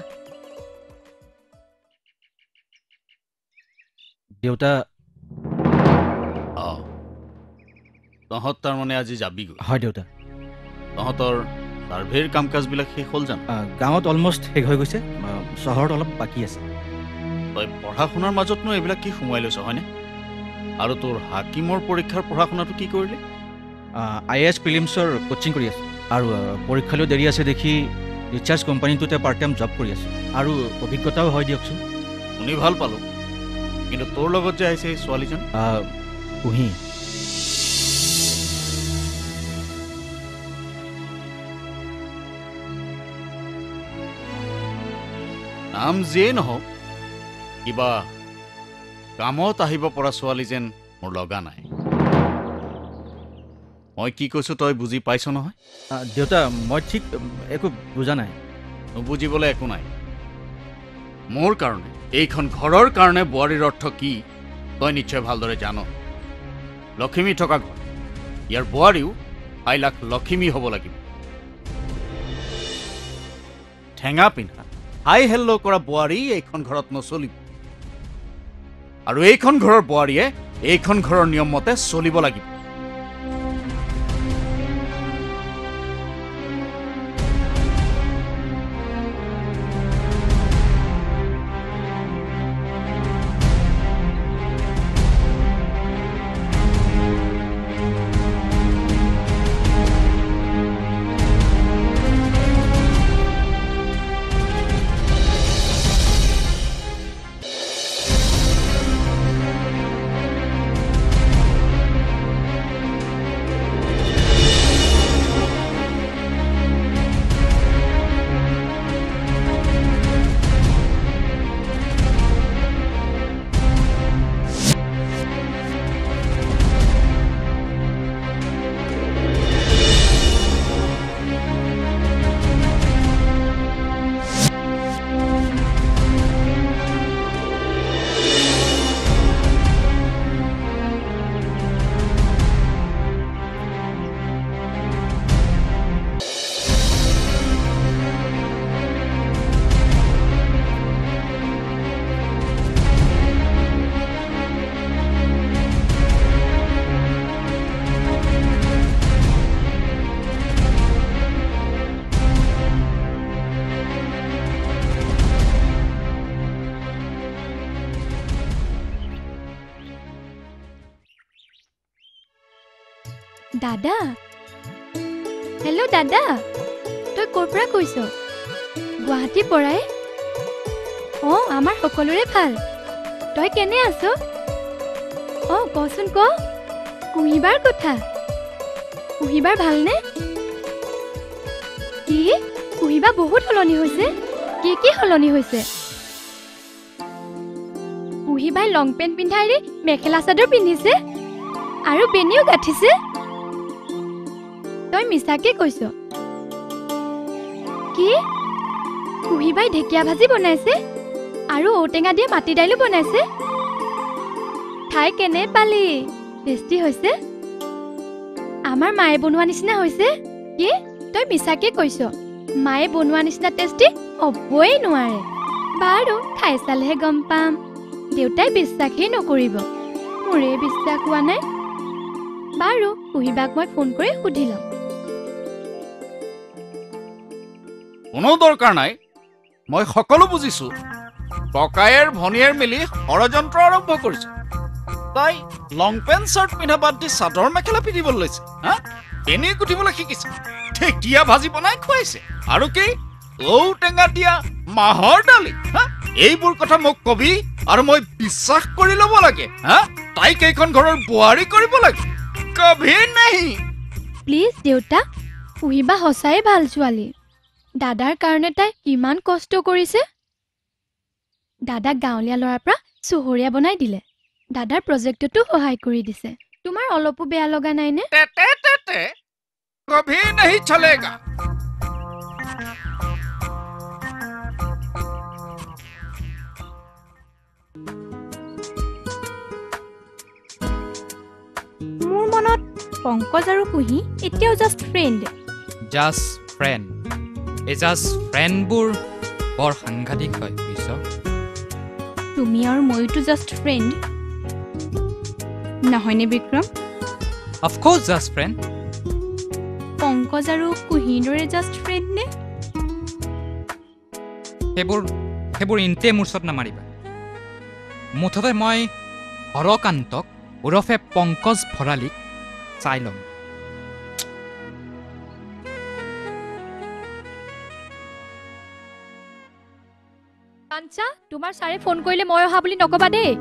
দেউতা তহঁত তাৰমানে আজি যাবিগৈ হয় দেউতা তহঁতৰ ছাৰ্ভেৰ কাম কাজবিলাক শেষ হ'ল জানো গাঁৱত অলমষ্ট শেষ হৈ গৈছে চহৰত অলপ বাকী আছে তই পঢ়া শুনাৰ মাজতনো এইবিলাক কি সোমোৱাই লৈছ হয়নে আৰু তোৰ হাকিমৰ পৰীক্ষাৰ পঢ়া শুনাটো কি কৰিলি IAS প্ৰিলিমছৰ কোচিং কৰি আছোঁ আৰু পৰীক্ষালৈও দেৰি আছে দেখি ৰিচাৰ্জ কোম্পানীটোতে পাৰ্ট টাইম জব কৰি আছোঁ আৰু অভিজ্ঞতাও হয় দিয়কচোন শুনি ভাল পালোঁ কিন্তু তোৰ লগত যে আহিছে এই ছোৱালীজন কুহি নাম যিয়েই নহওক কিবা কামত আহিব পৰা ছোৱালী যেন মোৰ লগা নাই মই কি কৈছোঁ তই বুজি পাইছ নহয় দেউতা মই ঠিক একো বুজা নাই নুবুজিবলৈ একো নাই মোৰ কাৰণে এইখন ঘৰৰ কাৰণে বোৱাৰীৰ অৰ্থ কি তই নিশ্চয় ভালদৰে জান লখিমী থকা ঘৰ ইয়াৰ বোৱাৰীও 5 লাখ লখিমী হ'ব লাগিব ঠেঙা পিন্ধা হাই হেল্ল' কৰা বোৱাৰী এইখন ঘৰত নচলিব আৰু এইখন ঘৰৰ বোৱাৰীয়ে এইখন ঘৰৰ নিয়ম মতে চলিব লাগিব দাদা হেল্ল' দাদা তই ক'ৰ পৰা কৈছ গুৱাহাটীৰ পৰাই অঁ আমাৰ সকলোৰে ভাল তই কেনে আছ অঁ কচোন ক কুঁহিবাৰ কথা কুঁহিবাৰ ভালনে কি কুঁহিবা বহুত সলনি হৈছে কি সলনি হৈছে কুঁহিবাই লং পেণ্ট পিন্ধাই মেখেলা চাদৰ পিন্ধিছে আৰু বেনিও গাঁঠিছে তই মিছাকে কৈছ কি কুঁহিবাই ঢেকীয়া ভাজি বনাইছে আৰু ঔটেঙা দিয়ে মাটি দাইলো বনাইছে খাই কেনে পালি টেষ্টি হৈছে আমাৰ মায়ে বনোৱা নিচিনা হৈছে কি তই মিছাকে কৈছ মায়ে বনোৱা নিচিনা টেষ্টি হ'বই নোৱাৰে বাৰু খাই চালেহে গম পাম দেউতাই বিশ্বাসেই নকৰিব মোৰে বিশ্বাস হোৱা নাই বাৰু কুঁহিবাক মই ফোন কৰি সুধি ল'ম কোনো দৰকাৰ নাই মই সকলো বুজিছো ককায়েৰ ভনীয়েৰ মিলি ষড়যন্ত্ৰ আৰম্ভ কৰিছে তাই লং পেণ্ট চাৰ্ট পিন্ধা বাদ দি চাদৰ মেখেলা পিন্ধিবলৈ লৈছে হা এনেই গুঠিবলৈ শিকিছে ঢেকীয়া ভাজি বনাই খুৱাইছে আৰু কি ঔটেঙা দিয়া মাহৰ দালি হা এইবোৰ কথা মোক কবি আৰু মই বিশ্বাস কৰি ল'ব লাগে হা তাইক এইখন ঘৰৰ বোৱাৰী কৰিব লাগে কভি নাহি প্লিজ দেউতা কুঁহিবা সঁচাই ভাল ছোৱালী দাদাৰ কাৰণে তাই কিমান কষ্ট কৰিছে দাদাক গাঁৱলীয়া ল'ৰাৰ পৰা চহৰীয়া বনাই দিলে দাদাৰ প্ৰজেক্টতো সহায় কৰি দিছে তোমাৰ অলপো বেয়া লগা নাইনে কভি নাহি চলেগা মোৰ মনত পংকজ আৰু কুঁহি এতিয়াও জাষ্ট ফ্ৰেণ্ড এই জাষ্ট ফ্ৰেণ্ডবোৰ বৰ সাংঘাতিক হয় বুজিছ তুমি আৰু ময়োতো জাষ্ট ফ্ৰেণ্ড নহয়নে Vikram of course just friend Pankaj আৰু কুঁহিৰ দৰে জাষ্ট ফ্ৰেণ্ড নে সেইবোৰ ইনতে মোৰ ওচৰত নামাৰিবা মুঠতে মই হৰকান্তক ওৰফে পংকজ ভৰালীক চাই ল'ম কাঞ্চা তোমাৰ ছাৰে ফোন কৰিলে মই অহা বুলি নকবা দেই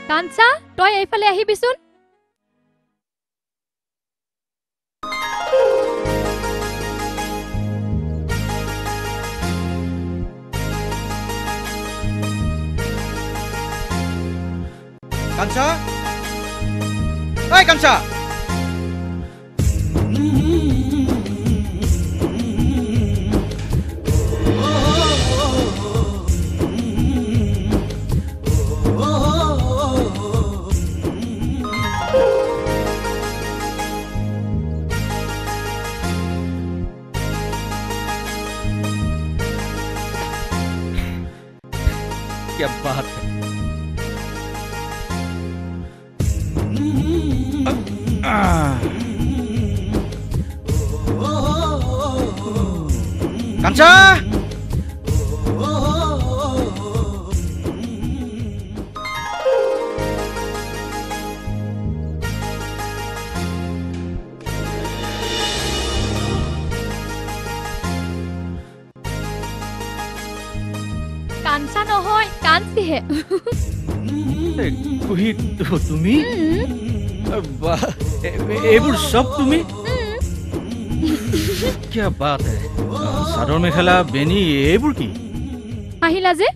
কাঞ্চা তই এইফালে আহিবিচোন কাঞ্চা ঐ কাঞ্চা क्या बात है কাঞ্চা আজিহে কুহি তুমি বাহ এইবোৰ সব তুমি কি বাত হে চাদৰ মেখেলা বেনি এইবোৰ কি আহিলা যে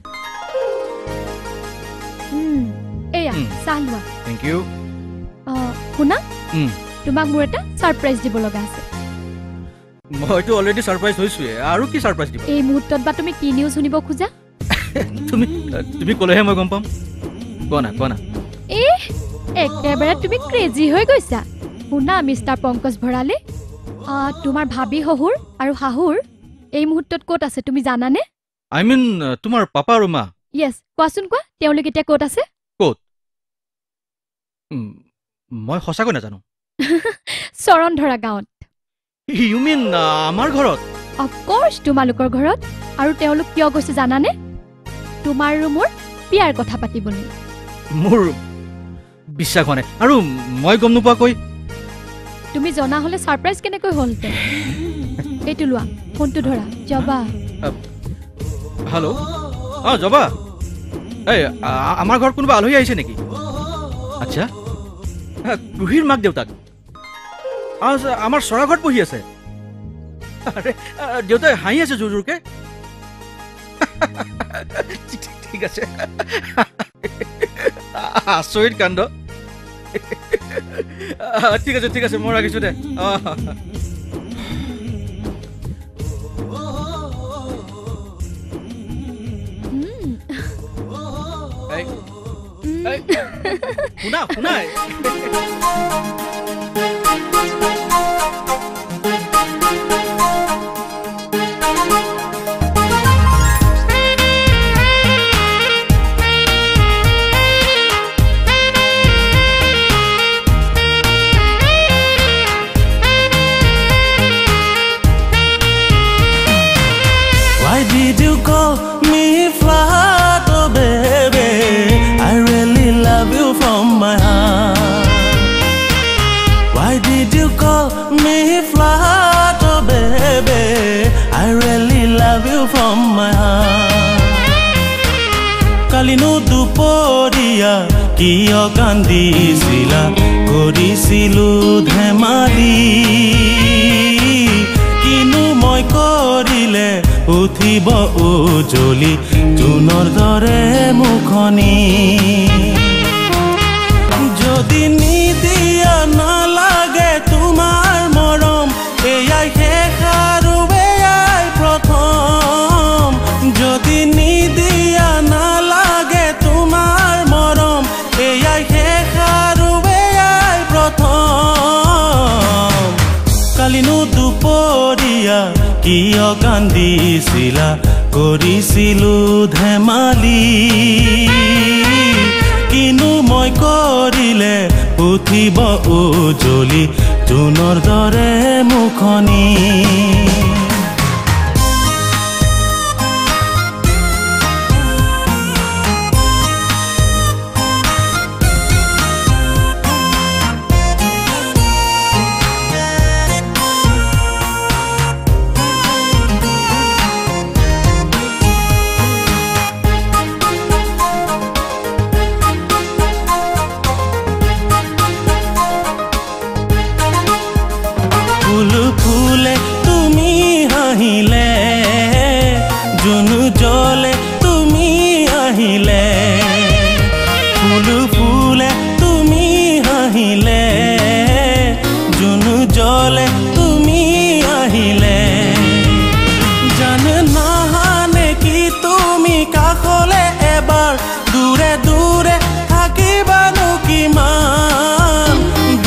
এয়া চাহ লোৱা থেংক ইউ শুনা তোমাক মোৰ এটা ছাৰপ্ৰাইজ দিব লগা আছে মইতো অলৰেডি ছাৰপ্ৰাইজ হৈছোৱে আৰু কি ছাৰপ্ৰাইজ দিব এই মুহূৰ্তত বা তুমি কি নিউজ শুনিব খোজা তুমি ক'লেহে মই গম পাম কোৱা না একেবাৰে তুমি ক্ৰেজি হৈ গৈছা শুনা মিষ্টাৰ পংকজ ভৰালে তোমাৰ ভাবি শহুৰ আৰু শাহুৰ এই মুহূৰ্তত ক'ত আছে তুমি জানানে আই মিন তোমাৰ পাপা আৰু মা য়েছ কোৱাচোন কোৱা তেওঁলোক এতিয়া ক'ত আছে ক'ত মই সঁচাকৈ নাজানো চৰণ ধৰা গাঁৱত ইউ মিন আমাৰ ঘৰত অফক'ৰ্চ তোমালোকৰ ঘৰত আৰু তেওঁলোক কিয় গৈছে জানানে তোমাৰ আৰু মোৰ বিয়াৰ কথা পাতিবলৈ মোৰ বিশ্বাস হোৱা নাই আৰু মই গম নোপোৱাকৈ তুমি জনা হ'লে ছাৰপ্ৰাইজ কেনেকৈ হ'লহেঁতেন এইটো লোৱা ফোনটো ধৰা জবা হেল্ল' জবা এই আমাৰ ঘৰত কোনোবা আলহী আহিছে নেকি আচ্ছা কুহিৰ মাক দেউতাক আমাৰ চৰা ঘৰত বহি আছে দেউতাই হাঁহি আছে জোৰ জোৰকে ঠিক আছে আচৰিত কাণ্ড ঠিক আছে মই ৰাখিছো দে শুনা Why did you call me flat, oh baby? I really love you from my heart. Why did you call me flat, oh baby? I really love you from my heart. Kalinu duporia kiyo kandisila korisilu dhemali kinu moi korile উঠিব উজলি জুনৰ দৰে মুখনি যদি নিদিয়া নালাগে তোমাৰ মৰম এয়াই শেষ আৰু এয়াই প্ৰথম যদি নিদিয়া নালাগে তোমাৰ মৰম এয়াই শেষ আৰু এয়াই প্ৰথম কালিনো দুপৰীয়া কিয় কান্দিছিলা কৰিছিলো ধেমালি কিনো মই কৰিলে উঠিব উজলি জুনৰ দৰে মুখনি ফুলে তুমি হাঁহিলে জুনু জ্বলে তুমি আহিলে ফুলে তুমি হাঁহিলে জুনু জ্বলে তুমি আহিলে জানে নাহানে কি তুমি কাষলে এবাৰ দূৰে দূৰে থাকিবানো কিমান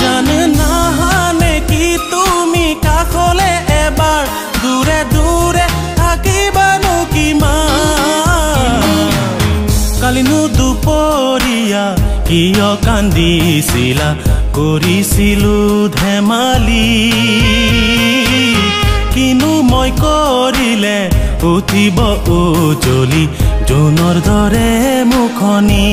জানে নাহানে কি তুমি কাষলে এবাৰ দূৰে দূৰে থাকিবানো কিমান কালিনো দুপৰীয়া কিয় কান্দিছিলা কৰিছিলো ধেমালি কিনো মই কৰিলে উঠিব উজলি জুনৰ দৰে মুখনি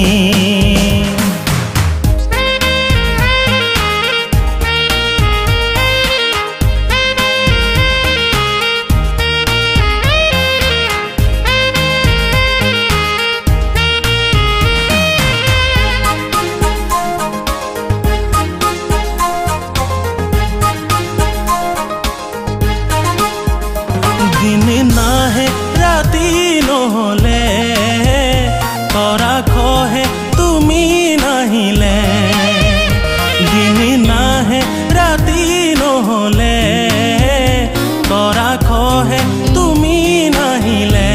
খহে তুমি নাহিলে দিন নাহে ৰাতি নহলে তৰা খহে তুমি নাহিলে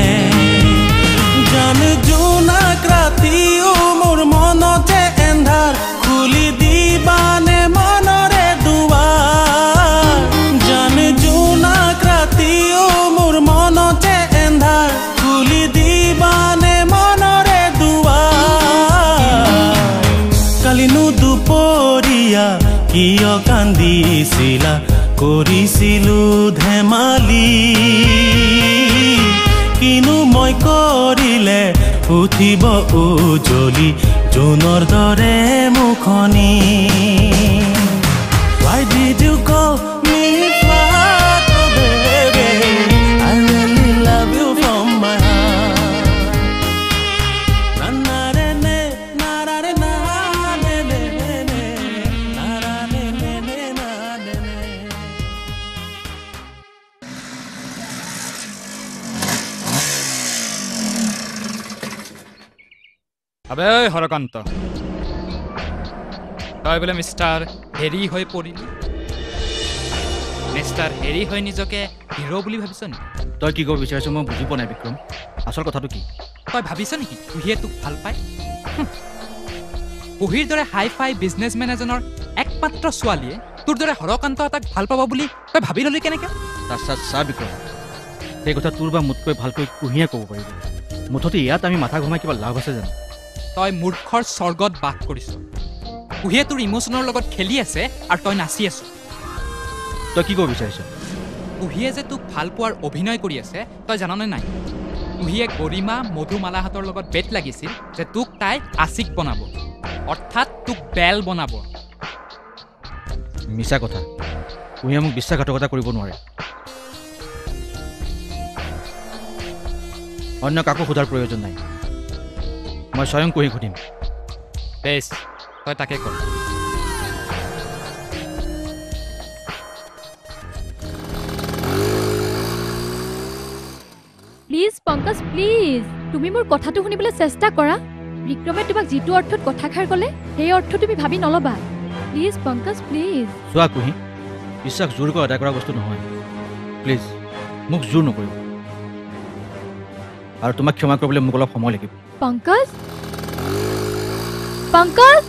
জান জোনাক ৰাতিও মোৰ মনতে এন্ধাৰ খুলি দিবানে মনৰে দুৱাৰ জান জোনাক ৰাতিও মোৰ মনতে এন্ধাৰ খুলি দিবানে মনৰে দুৱাৰ কালিনো দুপৰীয়া কিয় কান্দিছিলা কৰিছিলো ধেমালি কিনো মই কৰিলে উঠিব উজলি জোনৰ দৰে মুখনি Why did you call me flat, oh baby? I really love you from my heart. Na na re ne, na ra re na ne ne ne, na ra ne ne ne na ne ne. আবে হৰকান্ত তই বোলে mister হেৰি হৈ পৰিলি mister হেৰি হৈ নিজকে hero বুলি ভাবিছ নেকি তই কি ক'ব বিচাৰিছ মই বুজি পোৱা নাই বিক্ৰম আচল কথাটো কি তই ভাবিছ নেকি কুহিয়ে তোক ভাল পায় কুহিৰ দৰে হাই ফাই বিজনেছমেন এজনৰ একমাত্ৰ ছোৱালীয়ে তোৰ দৰে হৰকান্ত এটাক ভাল পাব বুলি তই ভাবি ল'লি কেনেকৈ চা বিক্ৰম সেই কথা তোৰ বা মোতকৈ ভালকৈ কুহিয়ে ক'ব পাৰিব মুঠতে ইয়াত আমি মাথা ঘমাই কিবা লাভ আছে জানো তই মূৰ্খৰ স্বৰ্গত বাস কৰিছ কুহিয়ে তোৰ ইমোশ্যনৰ লগত খেলি আছে আৰু তই নাচি আছ তই কি ক'ব বিচাৰিছ কুহিয়ে যে তোক ভাল পোৱাৰ অভিনয় কৰি আছে তই জাননে নাই কুহিয়ে গৰিমা মধুমালাহঁতৰ লগত বেট লাগিছিল যে তোক তাই আচিক বনাব অৰ্থাৎ তোক বেল বনাব মিছা কথা কুহিয়ে মোক বিশ্বাসঘাতকতা কৰিব নোৱাৰে অন্য কাকো সোধাৰ প্ৰয়োজন নাই মই স্বয়ং কুহিক সুধিম বেছ তই তাকে কৰ প্লিজ পংকজ প্লিজ তুমি মোৰ কথাটো শুনিবলৈ চেষ্টা কৰা বিক্ৰমে তোমাক যিটো অৰ্থত কথাষাৰ ক'লে সেই অৰ্থ তুমি ভাবি নল'বা প্লিজ পংকজ প্লিজ চোৱা কুহি বিশ্বাস জোৰ কৰি আদায় কৰা বস্তু নহয় প্লিজ মোক জোৰ নকৰিব আৰু তোমাক ক্ষমা কৰিবলৈ মোক অলপ সময় লাগিব পংকজ পংকজ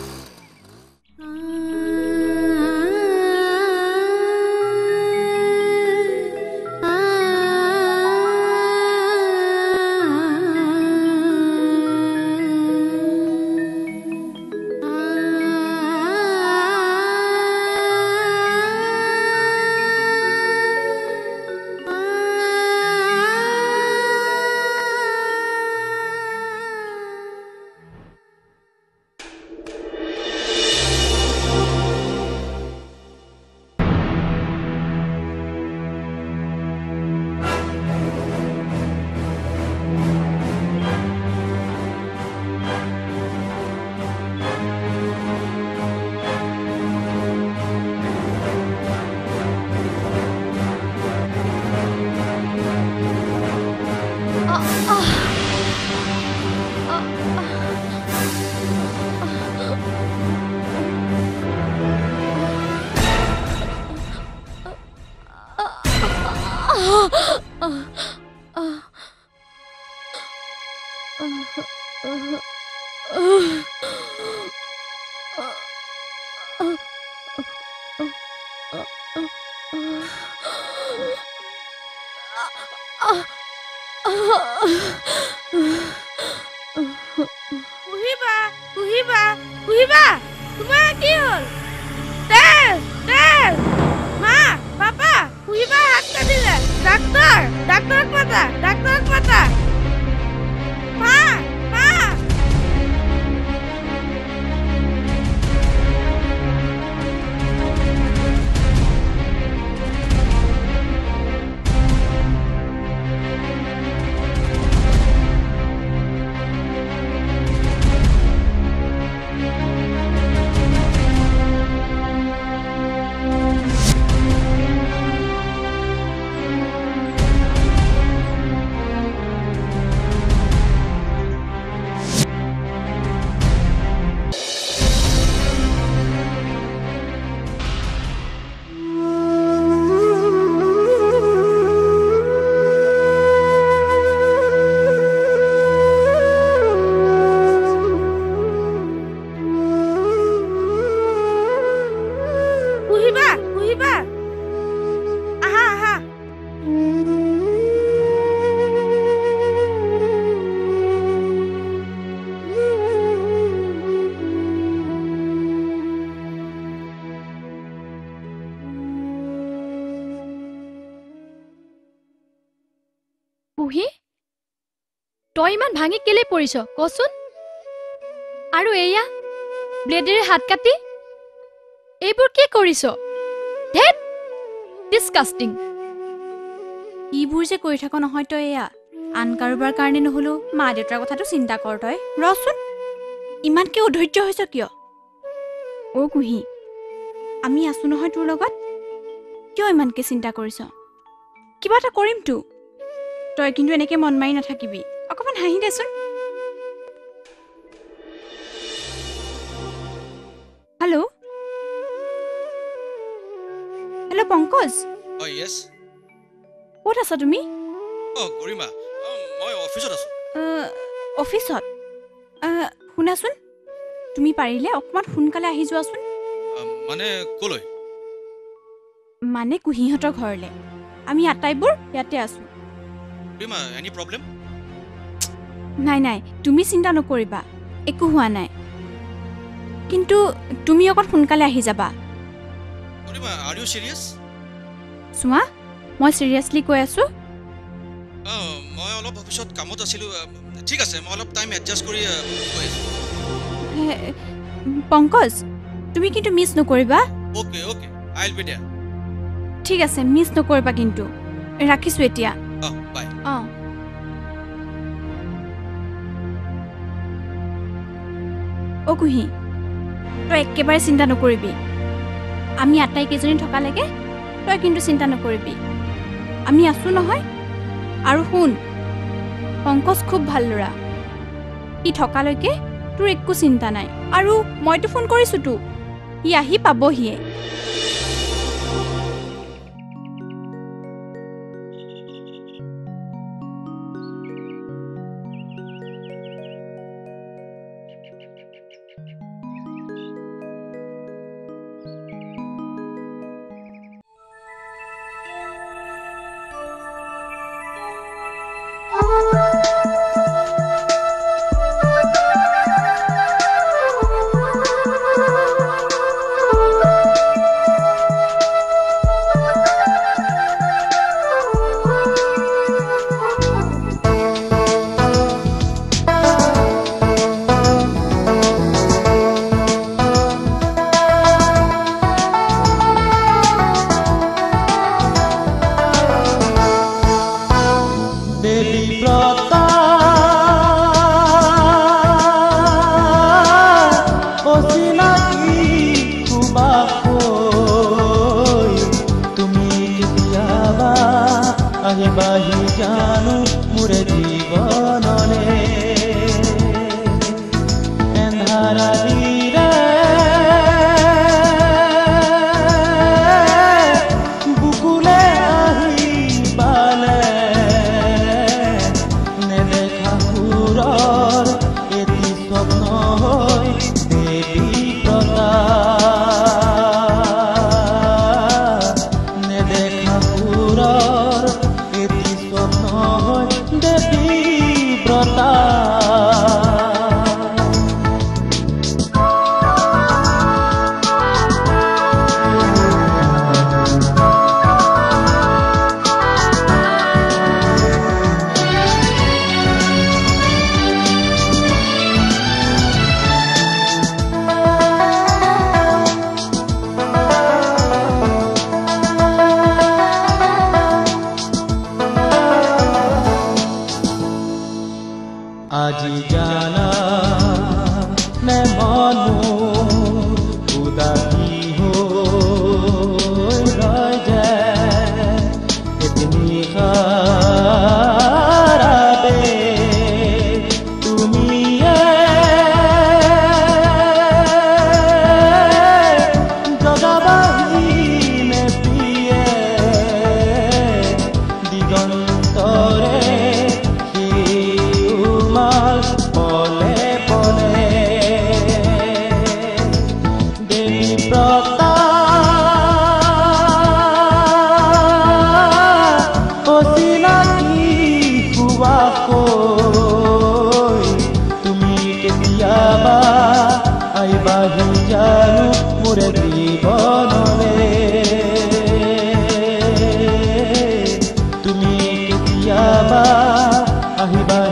তোমাৰ কি হ'ল তেজ মা পাপা কুহিবা হাত কাটিলে ডাক্তৰক মাতা মা তই ইমান ভাঙি কেলে পৰিছ কচোন আৰু এয়া ব্লেডেৰে হাত কাটি এইবোৰ কি কৰিছ ধেত ডিসকাস্টিং ইবোৰ যে কৰি থাক নহয় তই এয়া আন কাৰোবাৰ কাৰণে নহলো মা দেউতাৰ কথাটো চিন্তা কৰ তই ৰচোন ইমানকে অধৈৰ্য হৈছ কিয় অ কুহি আমি আছো নহয় তোৰ লগত কিয় ইমানকে চিন্তা কৰিছ কিবা এটা কৰিম তো তই কিন্তু এনেকে মন মাৰি নাথাকিবি অকমান হাঁহি দেচোন হেল্ল' হেল্ল' পংকজ ইয়েছ ক'ত আছা তুমি গৰিমা মই অফিচত আছো অফিচত শুনাচোন তুমি পাৰিলে অকণমান সোনকালে আহি যোৱাচোন মানে কলৈ মানে কুহিহঁতৰ ঘৰলৈ আমি আটাইবোৰ ইয়াতে আছো গৰিমা এনি প্ৰব্লেম নাই নাই তুমি চিন্তা নকৰিবা একো হোৱা নাই কিন্তু তুমি অকণ সোনকালে আহি যাবা গৰিমা আৰ ইউ সিৰিয়াছ চোৱা মই চিৰিয়াছলি কৈ আছো মই অলপ অফিচত কামত আছিলো ঠিক আছে মই অলপ টাইম এডজাষ্ট কৰি কৈ আছো পংকজ তুমি কিন্তু মিছ নকৰিবা okay okay I will be there ঠিক আছে মিছ নকৰিবা কিন্তু ৰাখিছো এতিয়া বাই অ কুহি তই একেবাৰে চিন্তা নকৰিবি আমি আটাইকেইজনী থকালৈকে তই কিন্তু চিন্তা নকৰিবি আমি আছো নহয় আৰু শুন পংকজ খুব ভাল ল'ৰা ই থকালৈকে তোৰ একো চিন্তা নাই আৰু মইতো ফোন কৰিছো তোক ই আহি পাবহিয়ে আহিবা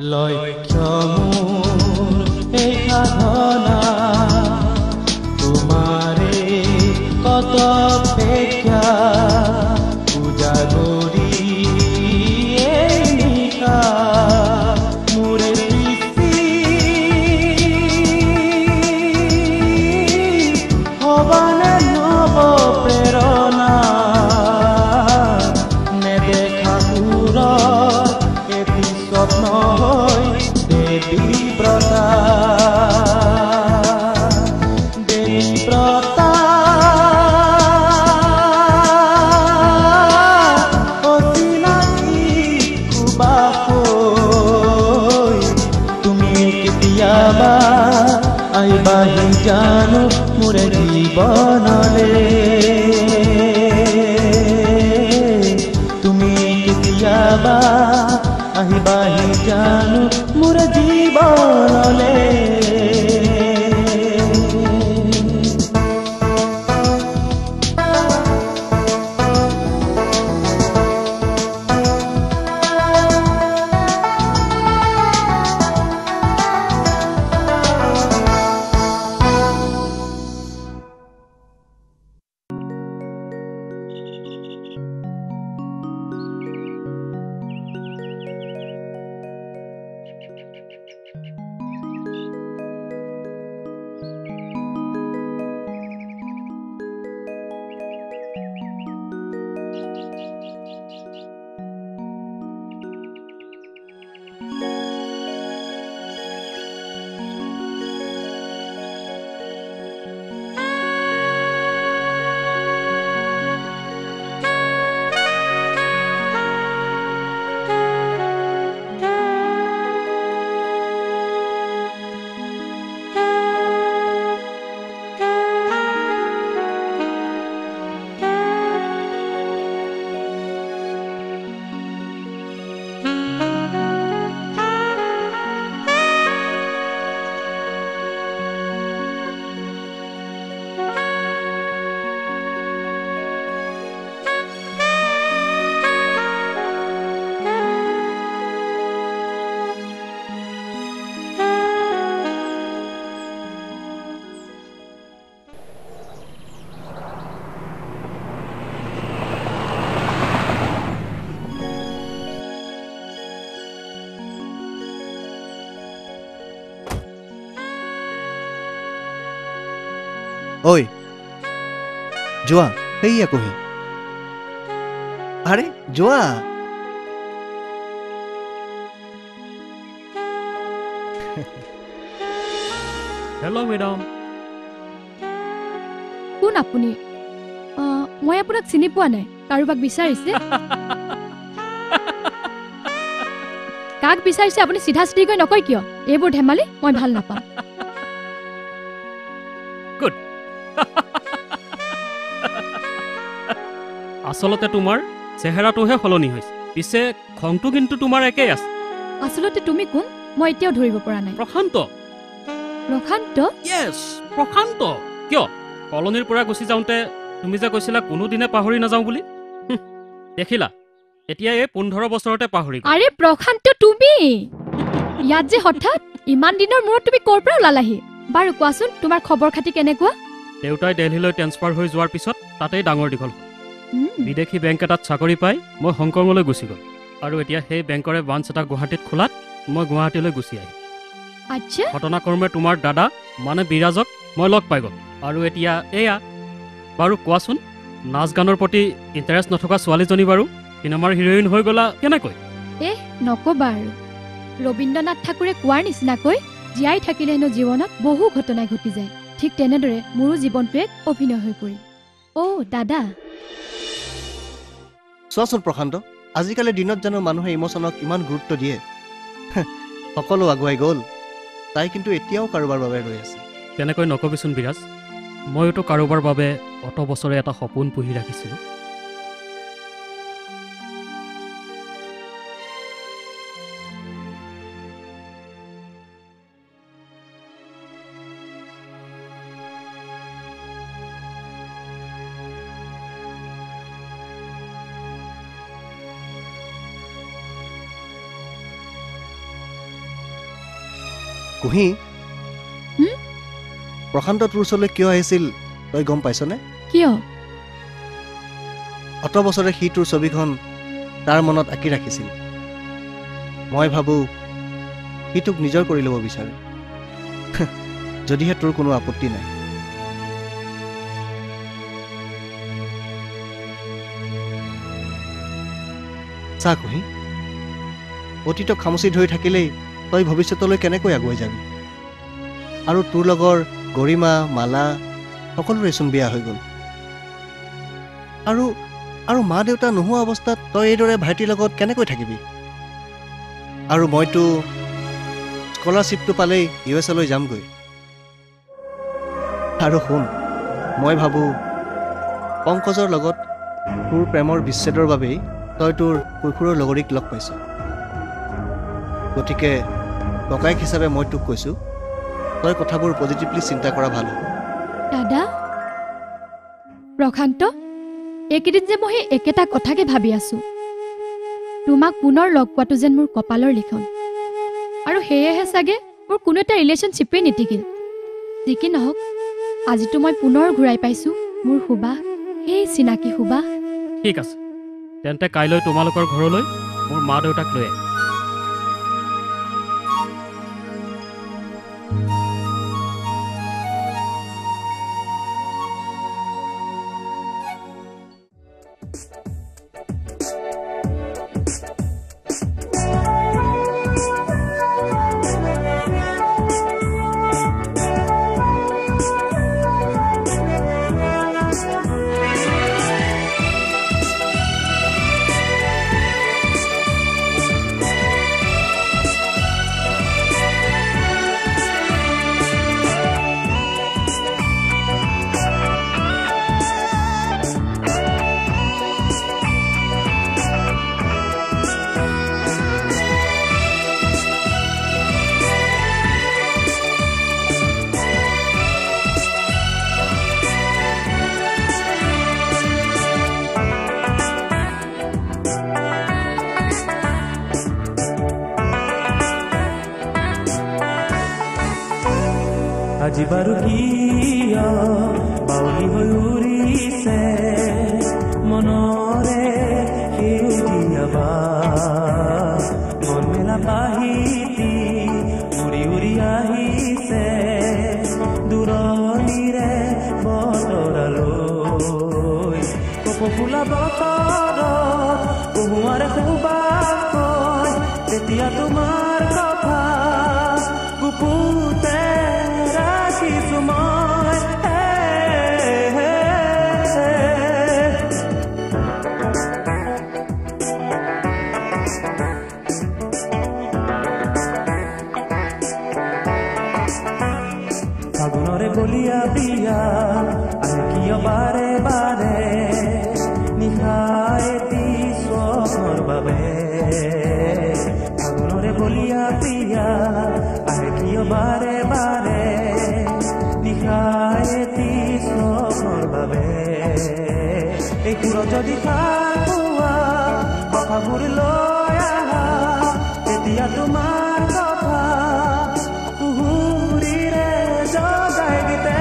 লক্ষ্য মোৰ এই সাধনা তোমাৰে কত অপেক্ষা পূজা কৰি এই নিশা মোৰে সৃষ্টি হবানে নৱ প্ৰেৰণা নেদেখা সুৰৰ এটি স্বপ্ন হৈ দেৱী ব্ৰতা দেৱী ব্ৰতা অচিনাকি সুবাসৈ তুমি কেতিয়াবা আহিবাহি জানো মোৰে জীৱনলে তুমি কেতিয়াবা আহিবাহি জানো মোৰে জীৱনলে ঐ যোৱা সেইয়া কহি আৰে যোৱা হেল্ল' মেডাম কোন আপুনি মই আপোনাক চিনি পোৱা নাই কাৰোবাক বিচাৰিছে কাক বিচাৰিছে আপুনি চিধা চিধিকৈ নকয় কিয় এইবোৰ ধেমালি মই ভাল নাপাওঁ গুড আচলতে তোমাৰ চেহেৰাটোহে সলনি হৈছে পিছে খংটো কিন্তু তোমাৰ একেই আছে আচলতে তুমি কোন মই এতিয়াও ধৰিব পৰা নাই প্ৰশান্ত প্ৰশান্ত ইয়েছ প্ৰশান্ত কিয় কলনীৰ পৰা গুচি যাওঁতে তুমি যে কৈছিলা কোনোদিনে পাহৰি নাযাওঁ বুলি দেখিলা এতিয়া এই 15 বছৰতে পাহৰি গ'লা আৰে প্ৰশান্ত তুমি ইয়াত যে হঠাৎ ইমান দিনৰ মূৰত তুমি ক'ৰ পৰা ওলালাহি বাৰু কোৱাচোন তোমাৰ খবৰ খাতি কেনেকুৱা দেউতাই দিল্লীলৈ ট্ৰেন্সফাৰ হৈ যোৱাৰ পিছত তাতেই ডাঙৰ দীঘল হ'ল বিদেশী বেংক এটাত চাকৰি পাই মই হংকঙলৈ গুচি গ'ল আৰু এতিয়া সেই বেংকৰে ব্ৰাঞ্চ এটা গুৱাহাটীত খোলাত মই গুৱাহাটীলৈ গুচি আহিম আচ্ছা ঘটনাক্ৰমে তোমাৰ দাদা মানে বিৰাজক মই লগ পাই গ'ল আৰু এতিয়া এয়া বাৰু কোৱাচোন নাচ গানৰ প্ৰতি ইণ্টাৰেষ্ট নথকা ছোৱালীজনী বাৰু চিনেমাৰ হিৰ'ইন হৈ গ'লা কেনেকৈ নক'বা আৰু ৰবীন্দ্ৰনাথ ঠাকুৰে কোৱাৰ নিচিনাকৈ জীয়াই থাকিলে হেনো জীৱনত বহু ঘটনা ঘটি যায় ঠিক তেনেদৰে মোৰো জীৱনটো এক অভিনয় হৈ পৰিল দাদা চোৱাচোন প্ৰশান্ত আজিকালি দিনত জানো মানুহে ইমোচনক ইমান গুৰুত্ব দিয়ে সকলো আগুৱাই গ'ল তাই কিন্তু এতিয়াও কাৰোবাৰ বাবে ৰৈ আছে তেনেকৈ নকবিচোন বিৰাজ মইতো কাৰোবাৰ বাবে অত বছৰে এটা সপোন পুহি ৰাখিছিলোঁ কুহি প্ৰশান্ত তোৰ ওচৰলৈ কিয় আহিছিল তই গম পাইছনে? কিয়? অত বছৰে সি তোৰ ছবিখন তাৰ মনত আঁকি ৰাখিছিল। মই ভাবোঁ সি তোক নিজৰ কৰি ল'ব বিচাৰে, যদিহে তোৰ কোনো আপত্তি নাই। চা কুহি, অতীতক খামুচি ধৰি থাকিলেই তই ভৱিষ্যতলৈ কেনেকৈ আগুৱাই যাবি? আৰু তোৰ লগৰ গৰিমা মালা সকলোৰেচোন বিয়া হৈ গ'ল। আৰু মা দেউতা নোহোৱা অৱস্থাত তই এইদৰে ভাইটিৰ লগত কেনেকৈ থাকিবি? আৰু মইতো স্কলাৰশ্বিপটো পালেই USA যামগৈ। আৰু শুন, মই ভাবোঁ পংকজৰ লগত তোৰ প্ৰেমৰ বিচ্ছেদৰ বাবেই তই তোৰ কৈশোৰৰ লগৰীক লগ পাইছ। গতিকে ককায়েক হিচাপে মই তোক কৈছোঁ, তই কথাবোৰ পজিটিভলি চিন্তা কৰা ভাল হ'ব। দাদা, প্ৰশান্ত, এইকেইদিন যে মই একেটা কথাকে ভাবি আছোঁ। তোমাক পুনৰ লগ পোৱাটো যেন মোৰ কপালৰ লিখন, আৰু সেয়েহে চাগে মোৰ কোনো এটা ৰিলেশ্যনশ্বিপেই নিটিকিল। যি কি নহওক, আজিতো মই পুনৰ ঘূৰাই পাইছোঁ মোৰ সুবাস, সেই চিনাকি সুবাস। ঠিক আছে, তেন্তে কাইলৈ তোমালোকৰ ঘৰলৈ মোৰ মা দেউতাক লৈ আহিম। আজি বাৰু কিয় বাউলি হৈ উৰিছে মনৰে সেউজীয়া বাট, মন মেলা পাহিতি উৰি উৰি আহিছে দূৰণিৰে বতৰালৈ। কপৌফুলা বতৰত কুহুৱাৰে সুবাস কয়, তেতিয়া তোমাৰ কথা গুপুতে ৰাখিছোঁ মই। ফাগুনৰে বলিয়া বিয়া আহে কিয় বাৰে বাৰে, নিশাই এটি স্বপ্নৰ বাবে। ফাগুনৰে বলিয়া বিয়া আহে কিয় বাৰে বাৰে, নিশাই এটি স্বপ্নৰ বাবে। এই সুৰত যদি থাকোৱা কথাবোৰ লৈ আহা, তেতিয়া তোমাৰ কথা কুহুৰিৰে জগাই দিতে।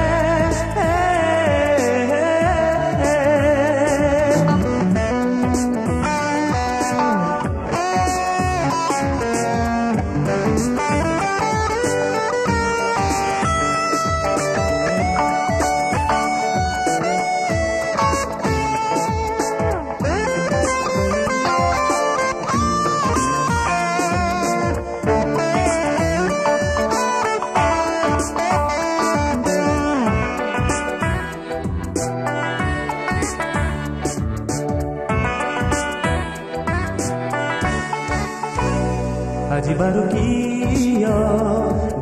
আজি বাৰু কিয়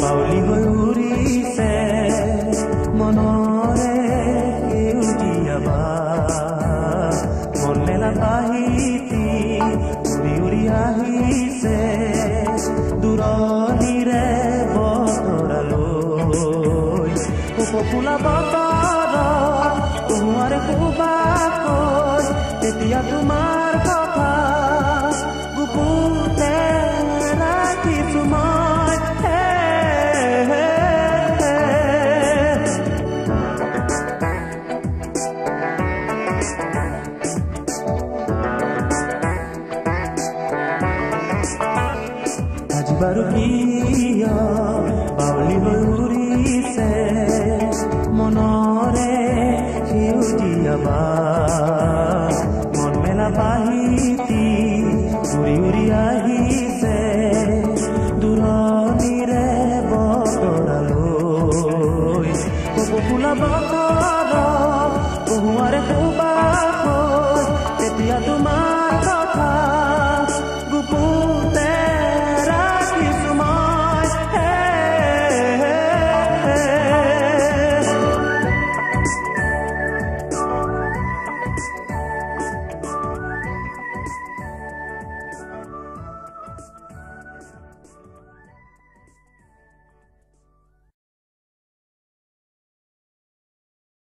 বাউলি হৈ উৰিছে মনৰে সেউজীয়া বাট, মন মেলা পাহিতি উৰি উৰি আহিছে দূৰণিৰে বতৰালৈ। কপৌফুলা বতৰত কুহুৱাৰে সুবাস কয়, তেতিয়া তোমাৰ কথা গুপুতে ৰাখিছোঁ মই। বাৰু কিয় বাউলি হৈ উৰিছে মনৰে সেউজীয়া বাট মন মেলা পাহিতি উৰি উৰি আহিছে দূৰণিৰে বতৰালৈ কপৌ ফুলা